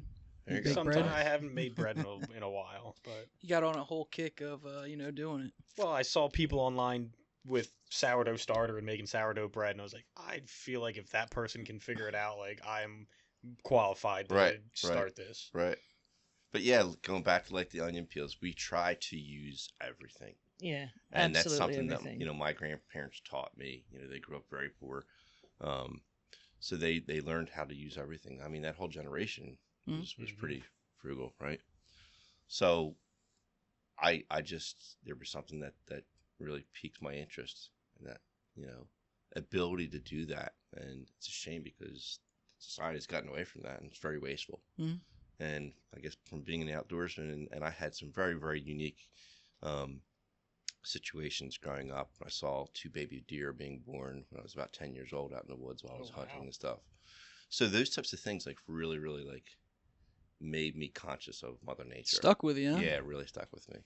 Sometimes I haven't made bread in a while, but you got on a whole kick of doing it. Well, I saw people online with sourdough starter and making sourdough bread, and I was like, I feel like if that person can figure it out, like I'm qualified to start this. Right. But yeah, going back to like the onion peels, we try to use everything. Yeah, and that's something everything. that my grandparents taught me. They grew up very poor, so they learned how to use everything. I mean, that whole generation was pretty frugal, right? So I just there was something that really piqued my interest, and that ability to do that. And it's a shame because society's gotten away from that, and it's very wasteful. And I guess from being an outdoorsman, and I had some very, very unique situations growing up. I saw 2 baby deer being born when I was about 10 years old out in the woods while I was hunting and stuff. So those types of things like really, really like made me conscious of Mother Nature. Stuck with you, huh? Yeah, really stuck with me.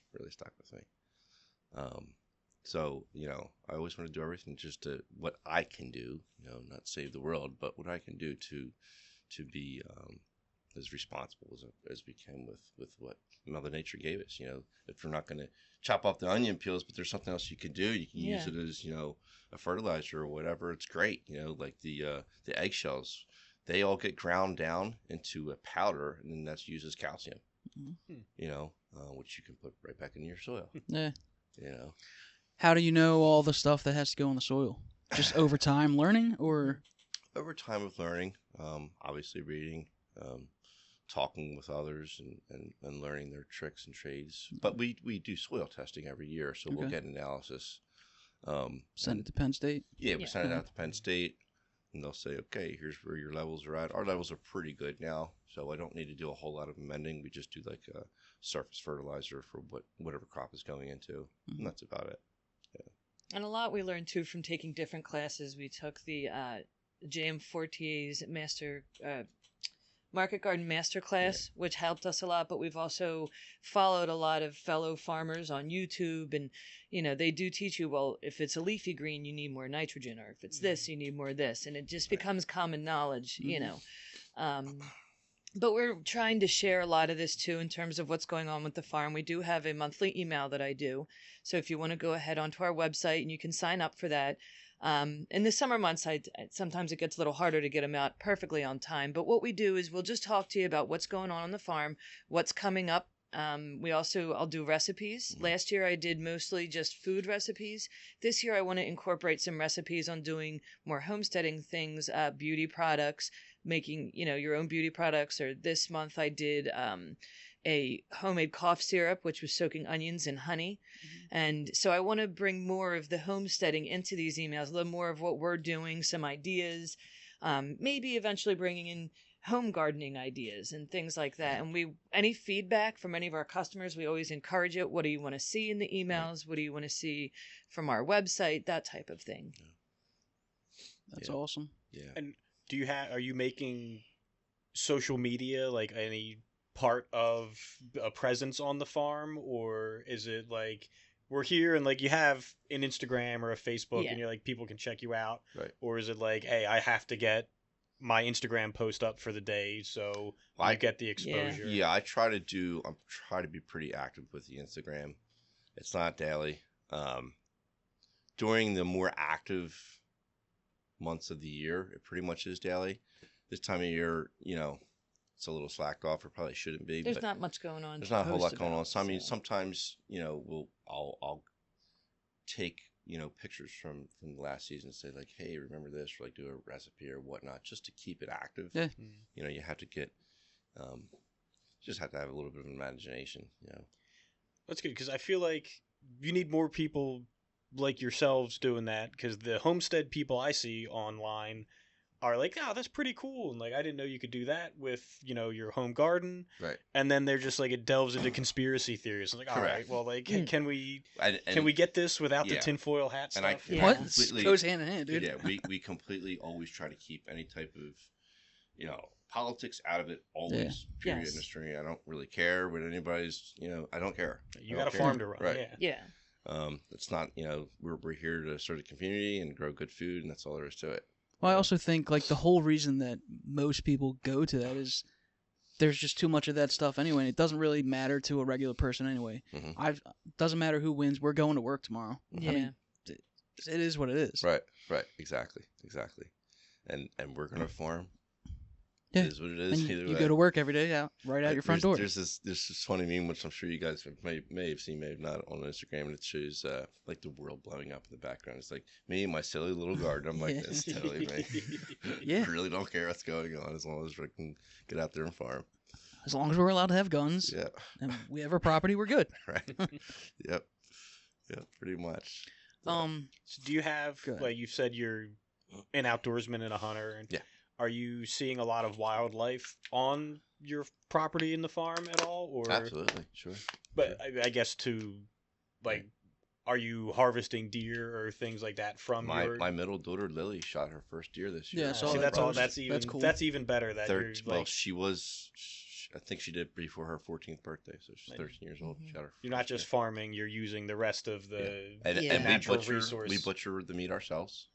So, I always want to do everything just to what I can do, not save the world, but what I can do to be as responsible as we can with what Mother Nature gave us. If we're not going to chop off the onion peels, but there's something else you can do. You can use it as, a fertilizer or whatever. It's great. Like the eggshells, they all get ground down into a powder, and then that's used as calcium, which you can put right back into your soil. Yeah. How do you know all the stuff that has to go in the soil? Just over time learning, or? Over time of learning, obviously reading, talking with others and learning their tricks and trades. But we do soil testing every year, so we'll get analysis. Send it to Penn State? Yeah, we send it out to Penn State, and they'll say, okay, here's where your levels are at. Our levels are pretty good now, so I don't need to do a whole lot of amending. We just do like a surface fertilizer for whatever crop is going into, and that's about it. Yeah. And a lot we learned, too, from taking different classes. We took the J.M. Fortier's master Market Garden Masterclass, which helped us a lot, but we've also followed a lot of fellow farmers on YouTube, and they do teach you, well, if it's a leafy green, you need more nitrogen, or if it's this, you need more of this, and it just becomes common knowledge, But we're trying to share a lot of this too in terms of what's going on with the farm. We do have a monthly email that I do. So if you want to go ahead onto our website and you can sign up for that. In the summer months, sometimes it gets a little harder to get them out perfectly on time. But what we do is we'll just talk to you about what's going on the farm, what's coming up. I'll do recipes. Last year I did mostly just food recipes. This year I want to incorporate some recipes on doing more homesteading things, beauty products, making, your own beauty products. Or this month I did a homemade cough syrup, which was soaking onions in honey. And so I want to bring more of the homesteading into these emails, a little more of what we're doing, some ideas, maybe eventually bringing in home gardening ideas and things like that. And any feedback from any of our customers, we always encourage it. What do you want to see in the emails? What do you want to see from our website? That type of thing. That's awesome. Yeah. And are you making social media like any part of a presence on the farm, or is it like we're here and like you have an Instagram or a Facebook and you're like people can check you out, right? Or is it like, hey, I have to get my Instagram post up for the day so I get the exposure? Yeah, I try to be pretty active with the Instagram. It's not daily. During the more active months of the year, it pretty much is daily. This time of year, it's a little slacked off. It probably shouldn't be. There's not much going on. There's not a whole lot going on. So I mean, sometimes I'll take pictures from the last season and say like, hey, remember this, or like do a recipe or whatnot, just to keep it active. Yeah. You have to get, just have to have a little bit of imagination. That's good, because I feel like you need more people like yourselves doing that, because the homestead people I see online are like, oh, that's pretty cool, and like I didn't know you could do that with your home garden, right? And then they're just like, it delves into conspiracy theories. I'm like, all right, well, like can we get this without the tinfoil hat stuff? What goes hand in hand, dude? Yeah, we completely always try to keep any type of politics out of it always. Period. Industry. I don't really care what anybody's. I don't care. You got a farm to run, right? Yeah. It's not. We're here to serve the community and grow good food, and that's all there is to it. Well, I also think like the whole reason that most people go to that is there's just too much of that stuff anyway. And it doesn't really matter to a regular person anyway. Doesn't matter who wins. We're going to work tomorrow. Yeah. I mean, it is what it is. Right. Exactly. And we're gonna farm. Yeah. It is what it is. And you go to work every day, out your front door. There's this funny meme, which I'm sure you guys may have seen, may have not, on Instagram, and it shows like the world blowing up in the background. It's like me and my silly little garden. I'm like, that's totally me. Yeah. I really don't care what's going on as long as we can get out there and farm. As long as we're allowed to have guns. Yeah. And we have our property, we're good. Right. Yep. Pretty much. So do you have, like you said, you're an outdoorsman and a hunter, and are you seeing a lot of wildlife on your property in the farm at all? Or absolutely, sure. But I guess are you harvesting deer or things like that from my middle daughter Lily shot her first deer this year? Yeah, so see, that's cool. That's even better. That she was. I think she did before her 14th birthday, so she's 13 years old. Shot her you're not just farming; you're using the rest of the and natural resource. We butcher the meat ourselves.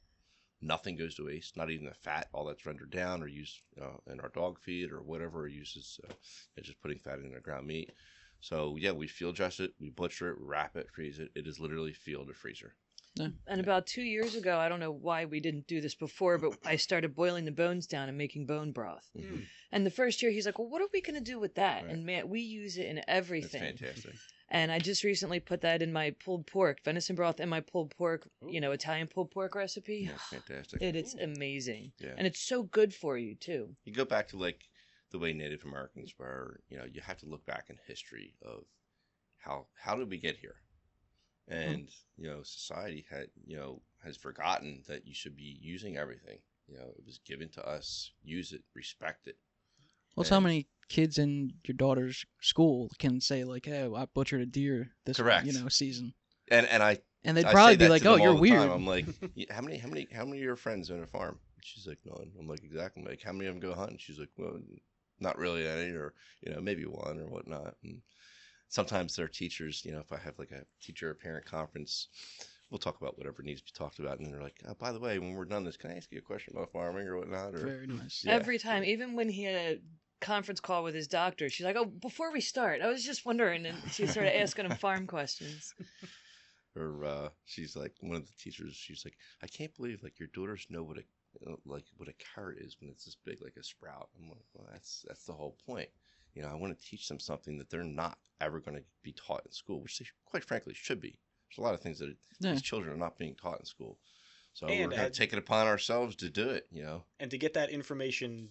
Nothing goes to waste, not even the fat. All that's rendered down or used in our dog feed or whatever uses. Just putting fat in our ground meat. So yeah, we field dress it, we butcher it, wrap it, freeze it. It is literally field to freezer. Yeah. And about 2 years ago, I don't know why we didn't do this before, but I started boiling the bones down and making bone broth. Mm-hmm. And the first year, he's like, well, what are we going to do with that? Right. And man, we use it in everything. That's fantastic. And I just recently put that in my pulled pork, venison broth and my pulled pork, Italian pulled pork recipe. That's fantastic. It's amazing. Yeah. And it's so good for you, too. You go back to like the way Native Americans were, you have to look back in history of how did we get here? And, society has forgotten that you should be using everything. It was given to us, use it, respect it. Well, it's how many kids in your daughter's school can say like, "Hey, I butchered a deer this season," and they'd probably be like, "Oh, you're weird." I'm like, how many of your friends own a farm? She's like, none. I'm like, exactly. I'm like, how many of them go hunting? She's like, well, not really any, or maybe one or whatnot. And sometimes their teachers, if I have like a teacher or parent conference, we'll talk about whatever needs to be talked about, and then they're like, oh, by the way, when we're done this, can I ask you a question about farming or whatnot? Or, Very nice. Yeah. Every time, even when he had a conference call with his doctor, she's like, "Oh, before we start, I was just wondering," and she started asking him farm questions. Or she's like, one of the teachers, she's like, I can't believe like your daughters know what a carrot is when it's this big like a sprout. I'm like, well, that's the whole point. I want to teach them something that they're not ever going to be taught in school, which they quite frankly should be. There's a lot of things that these children are not being taught in school. So we're going to take it upon ourselves to do it, And to get that information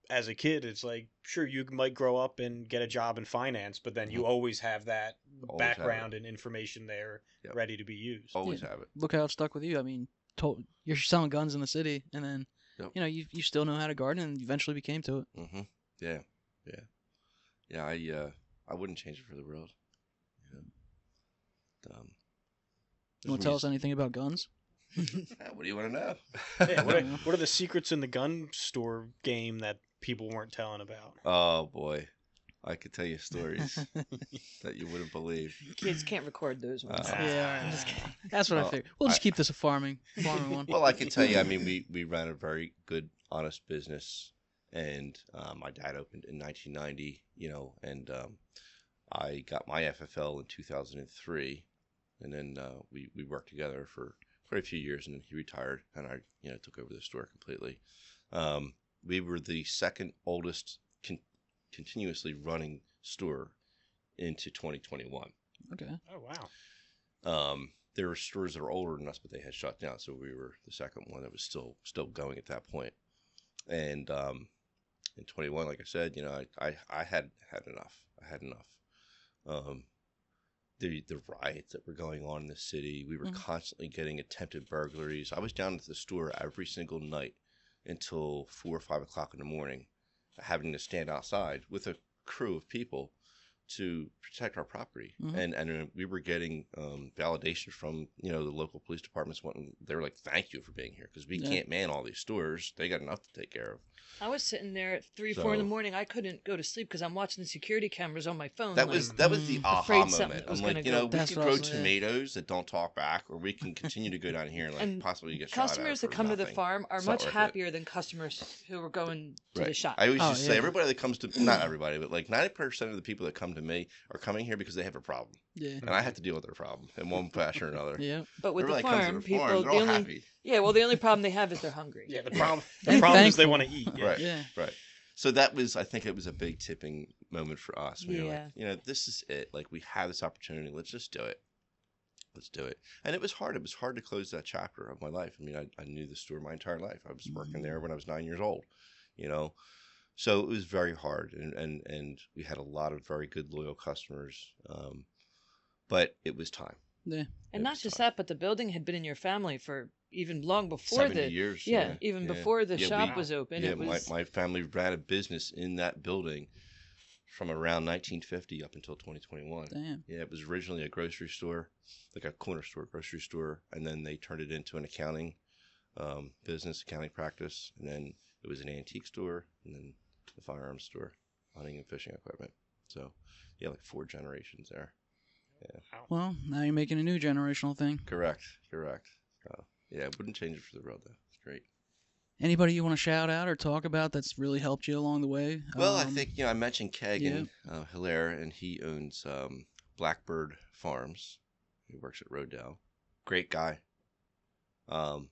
as a kid, it's like, sure, you might grow up and get a job in finance, but then you always have that background and information there ready to be used. Always have it. Look how it stuck with you. I mean, you're selling guns in the city, and then, you still know how to garden, and eventually became to it. Mm-hmm. Yeah. I wouldn't change it for the world. You want to tell us anything about guns? What do you want to know? What are the secrets in the gun store game that people weren't telling about? Oh boy, I could tell you stories that you wouldn't believe. Kids can't record those ones. Yeah, I'm just kidding. That's what I figured. We'll just keep this a farming one. Well, I can tell you. I mean, we ran a very good, honest business, and my dad opened in 1990. And I got my FFL in 2003, and then we worked together for quite a few years, and then he retired, and I took over the store completely. We were the second oldest continuously running store into 2021. Okay. Oh wow. There were stores that were older than us, but they had shut down, so we were the second one that was still going at that point. And in 21, like I said, I had enough. I had enough. The riots that were going on in the city, we were constantly getting attempted burglaries. I was down at the store every single night until 4 or 5 o'clock in the morning, having to stand outside with a crew of people to protect our property. And we were getting validation from the local police departments. They were like, thank you for being here, because we can't man all these stores. They got enough to take care of. I was sitting there at 4 in the morning. I couldn't go to sleep because I'm watching the security cameras on my phone. That was the aha moment. I'm like, we can grow tomatoes that don't talk back, or we can continue to go down here and possibly get shot at. Customers that come to the farm are much happier than customers who are going to the shop. I always just say, everybody that comes to, not everybody, but like 90% of the people that come to me are coming here because they have a problem. Yeah. And I have to deal with their problem in one fashion or another. Yeah. But with the farm, people, they're all happy. Yeah, well, the only problem they have is they're hungry. Yeah, the problem is they want to eat. Right. Right. So that was, I think it was a big tipping moment for us. We were like, this is it. Like, we have this opportunity. Let's just do it. Let's do it. And it was hard. It was hard to close that chapter of my life. I mean, I knew the store my entire life. I was working there when I was 9 years old, So it was very hard. And we had a lot of very good, loyal customers. But it was time. Yeah. And not just that, but the building had been in your family for even long before 70 years. Even before the shop was open. Yeah, my family ran a business in that building from around 1950 up until 2021. Damn. Yeah, it was originally a grocery store, like a corner store, grocery store, and then they turned it into an accounting business, accounting practice, and then it was an antique store, and then the firearms store, hunting and fishing equipment. So, yeah, like 4 generations there. Yeah. Well, now you're making a new generational thing. Correct. Yeah, I wouldn't change it for the world, though. It's great. Anybody you want to shout out or talk about that's really helped you along the way? Well, I think, I mentioned Kagan Hilaire, and he owns Blackbird Farms. He works at Rodell. Great guy. So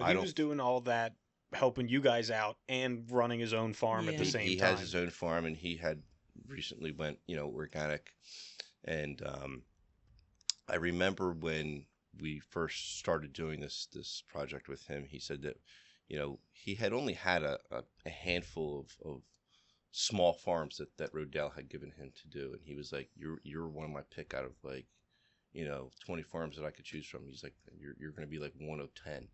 he was doing all that, helping you guys out and running his own farm at the same time. He has his own farm, and he had recently went, organic. And I remember when we first started doing this project with him, he said that, he had only had a handful of small farms that Rodell had given him to do. And he was like, you're one of my pick out of 20 farms that I could choose from. He's like, you're going to be like one of 10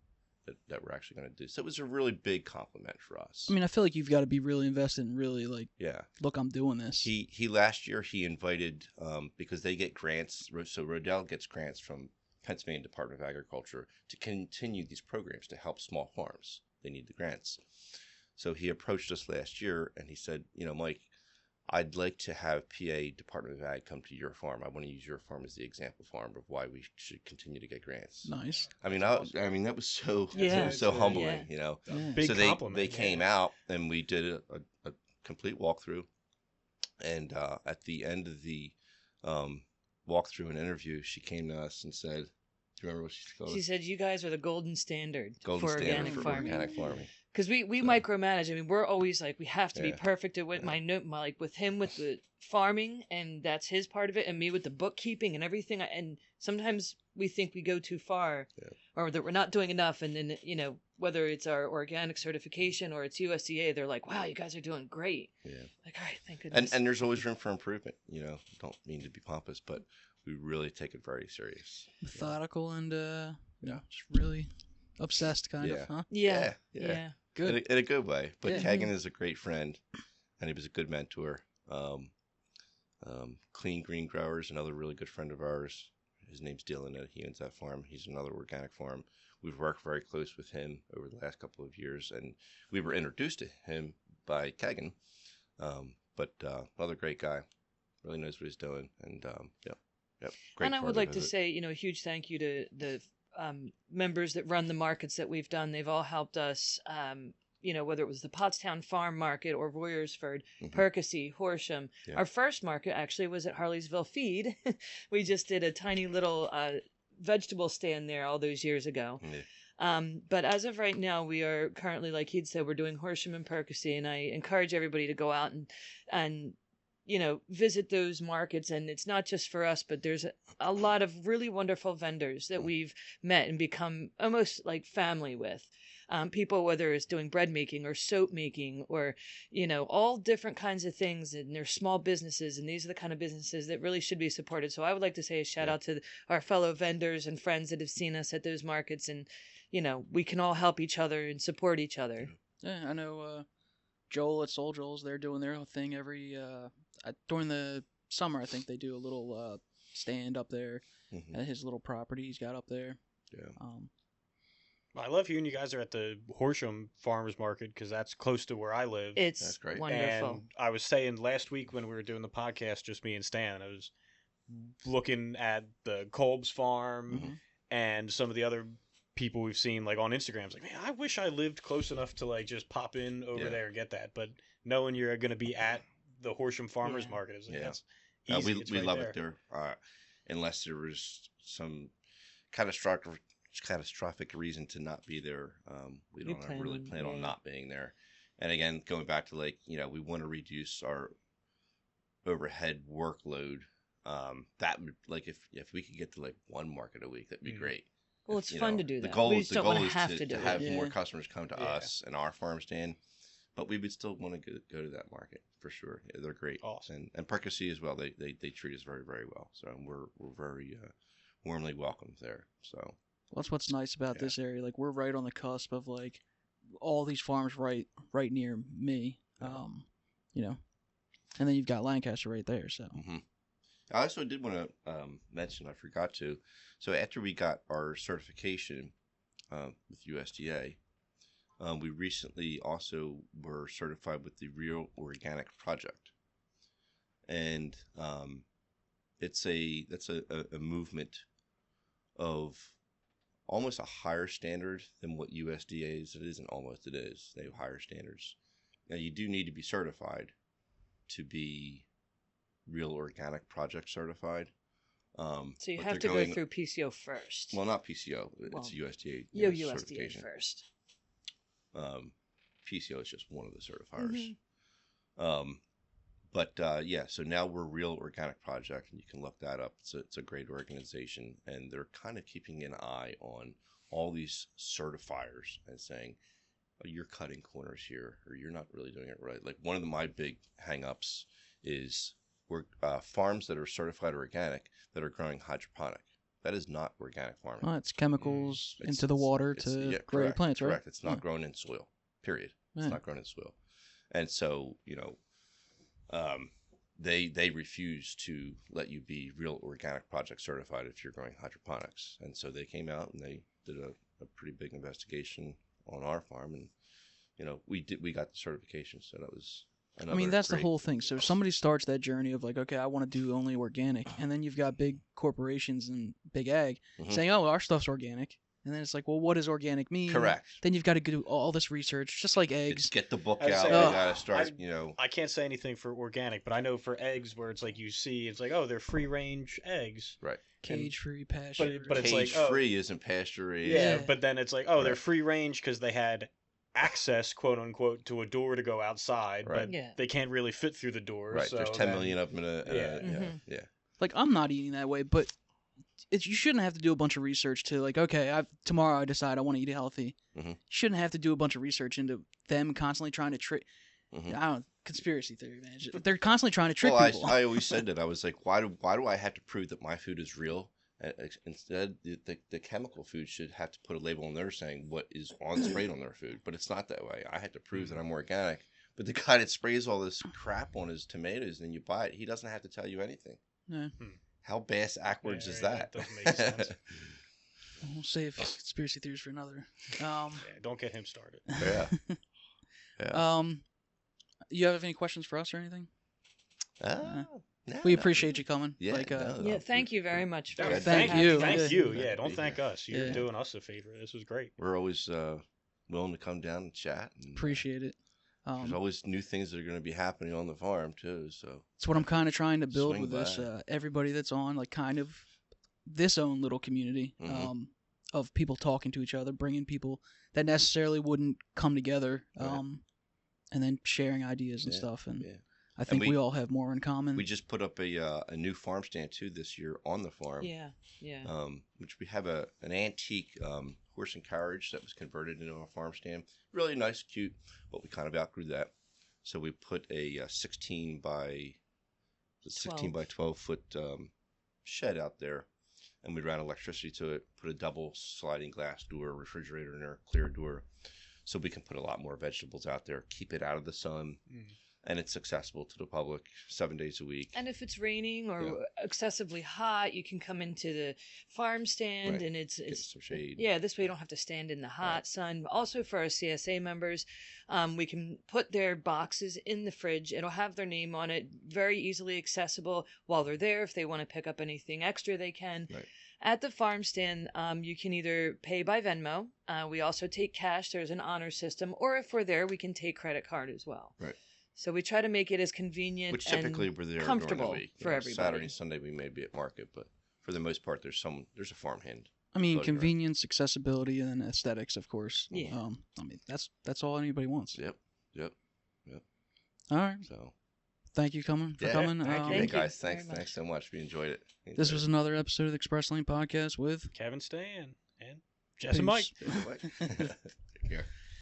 that we're actually going to do. So it was a really big compliment for us. I mean, I feel like you've got to be really invested and really look, I'm doing this. He last year he invited, because they get grants. So Rodell gets grants from Pennsylvania Department of Agriculture to continue these programs to help small farms. They need the grants. So he approached us last year and he said, Mike, I'd like to have PA Department of Ag come to your farm. I want to use your farm as the example farm of why we should continue to get grants. Nice. I mean, that was so Yeah. so humbling, Yeah. Yeah. Big so compliment. they came out and we did a complete walkthrough, and at the end of the walkthrough and interview, she came to us and said, "Do you remember what she told us?" She said, "You guys are the golden standard for organic for farming." organic farming. Because we micromanage. I mean, we're always like, we have to be Yeah. perfect at what like with him with the farming, and that's his part of it, and me with the bookkeeping and everything. And sometimes we think we go too far, or that we're not doing enough. And then whether it's our organic certification or it's USDA, they're like, "Wow, you guys are doing great." Yeah. Like, all right, thank goodness. And there's always room for improvement. Don't mean to be pompous, but we really take it very serious. Methodical and just really obsessed kind of, huh? Yeah. Good. In a good way. But Yeah. Kagan is a great friend, and he was a good mentor. Clean Green Growers, another really good friend of ours. His name's Dylan. He owns that farm. He's another organic farm. We've worked very close with him over the last couple of years, and we were introduced to him by Kagan. But another great guy. Really knows what he's doing. And, yep. Great. And I would like to say, a huge thank you to the members that run the markets that we've done. They've all helped us, whether it was the Pottstown Farm Market or Royersford, Percy, Horsham. Yeah. Our first market actually was at Harleysville Feed. We just did a tiny little vegetable stand there all those years ago. Yeah. But as of right now, we are currently, like he'd said, we're doing Horsham and Percy, and I encourage everybody to go out and visit those markets. And it's not just for us, but there's a lot of really wonderful vendors that we've met and become almost like family with. People, whether it's doing bread making or soap making or, all different kinds of things, and they're small businesses, and these are the kind of businesses that really should be supported. So I would like to say a shout out to our fellow vendors and friends that have seen us at those markets, and, we can all help each other and support each other. Yeah, I know Joel at Soul Joel's, they're doing their own thing every during the summer. I think they do a little stand up there at his little property he's got up there. Yeah. I love hearing you guys are at the Horsham Farmers Market because that's close to where I live. It's great. wonderful. And I was saying last week when we were doing the podcast, just me and Stan, I was looking at the Kolb's farm and some of the other people we've seen like on Instagram. I was like, man, I wish I lived close enough to like just pop in over there and get that. But knowing you're going to be at the Horsham Farmers Market is like, that's easy. We love it there. Unless there was some catastrophic reason to not be there, we don't really plan on not being there. And again, going back to we want to reduce our overhead workload. That would if we could get to one market a week, that'd be great. Well, it's fun to do that. The goal we is just don't want to have to do have it. more customers come to us and our farm stand, but we would still want to go to that market for sure. Yeah, they're great. Awesome. And Percy as well. They treat us very, very well. So we're very warmly welcomed there. So Well, that's what's nice about this area. Like, we're right on the cusp of all these farms right near me. And then you've got Lancaster right there. So. I also did want to mention, I forgot to. So after we got our certification with USDA, we recently also were certified with the Real Organic Project, and that's a movement of almost a higher standard than what USDA is. It isn't almost, it is. They have higher standards. Now, you do need to be certified to be Real Organic Project certified. So you have to go through PCO first. Well, not PCO. It's USDA. USDA certification. first. PCO is just one of the certifiers. So now we're Real Organic Project, and you can look that up. It's a great organization, and they're kind of keeping an eye on all these certifiers and saying, oh, you're cutting corners here, or you're not really doing it right. Like one of my big hang-ups is farms that are certified organic that are growing hydroponic. That is not organic farming. Well, it's chemicals into the water to grow plants, right? Correct. It's not grown in soil, period. It's not grown in soil. And so, they refuse to let you be Real Organic Project certified if you're growing hydroponics. And so they came out and they did a pretty big investigation on our farm and we got the certification, so that was. I mean, that's the whole thing. So somebody starts that journey of like, okay, I want to do only organic, and then you've got big corporations and big ag saying, oh, our stuff's organic. And then it's like, well, what does organic mean? Correct. Then you've got to do all this research, just like eggs. Get the book out. You got to start, I can't say anything for organic, but I know for eggs where it's like it's like, oh, they're free-range eggs. Right. Cage-free, pasture. But it's like, cage-free isn't pasture-raised. Yeah, but then it's like, oh, they're free-range because they had access, quote-unquote, to a door to go outside, but they can't really fit through the door. Right, so there's 10 million of them in a... Like, I'm not eating that way, but... you shouldn't have to do a bunch of research to like, okay, tomorrow I decide I want to eat healthy. You shouldn't have to do a bunch of research into them constantly trying to trick. I don't know, conspiracy theory, man. They're constantly trying to trick people. I always said that. I was like, why do I have to prove that my food is real? Instead, the chemical food should have to put a label on there saying what is sprayed on their food. But it's not that way. I had to prove that I'm organic. But the guy that sprays all this crap on his tomatoes and then you buy it, he doesn't have to tell you anything. Yeah. How bass-ackwards is that? That doesn't make sense. We'll save conspiracy theories for another. Don't get him started. Yeah. You have any questions for us or anything? No, we appreciate you coming. Yeah. Thank you very much. For thank you. Thank you. Yeah, don't thank us. You're doing us a favor. This was great. We're always willing to come down and chat. And, appreciate it. There's always new things that are going to be happening on the farm too. So it's what I'm kind of trying to build with this. Everybody that's on, like, kind of this own little community of people talking to each other, bringing people that necessarily wouldn't come together, and then sharing ideas and stuff. And I think we all have more in common. We just put up a new farm stand too this year on the farm. Yeah. Which we have an antique horse and carriage that was converted into a farm stand. Really nice, cute, but we kind of outgrew that. So we put a 16 by 12 foot shed out there, and we ran electricity to it. Put a double sliding glass door, refrigerator in there, clear door, so we can put a lot more vegetables out there. Keep it out of the sun. And it's accessible to the public 7 days a week. And if it's raining or excessively hot, you can come into the farm stand and it's some shade. Yeah, this way you don't have to stand in the hot sun. Also for our CSA members, we can put their boxes in the fridge. It'll have their name on it, very easily accessible while they're there. If they want to pick up anything extra, they can. Right. At the farm stand, you can either pay by Venmo. We also take cash. There's an honor system. Or if we're there, we can take credit card as well. Right. So we try to make it as convenient Which typically and we're there comfortable during the week. for everybody. Saturday and Sunday we may be at market, but for the most part there's a farmhand. I mean, convenience, accessibility, and then aesthetics, of course. Yeah. I mean, that's all anybody wants. Yep. All right. So thank you for coming. Thank you. Thank you guys. Thanks so much. We enjoyed it. This was another episode of the Express Lane Podcast with Kevin Stan and Jess and Mike. Take care.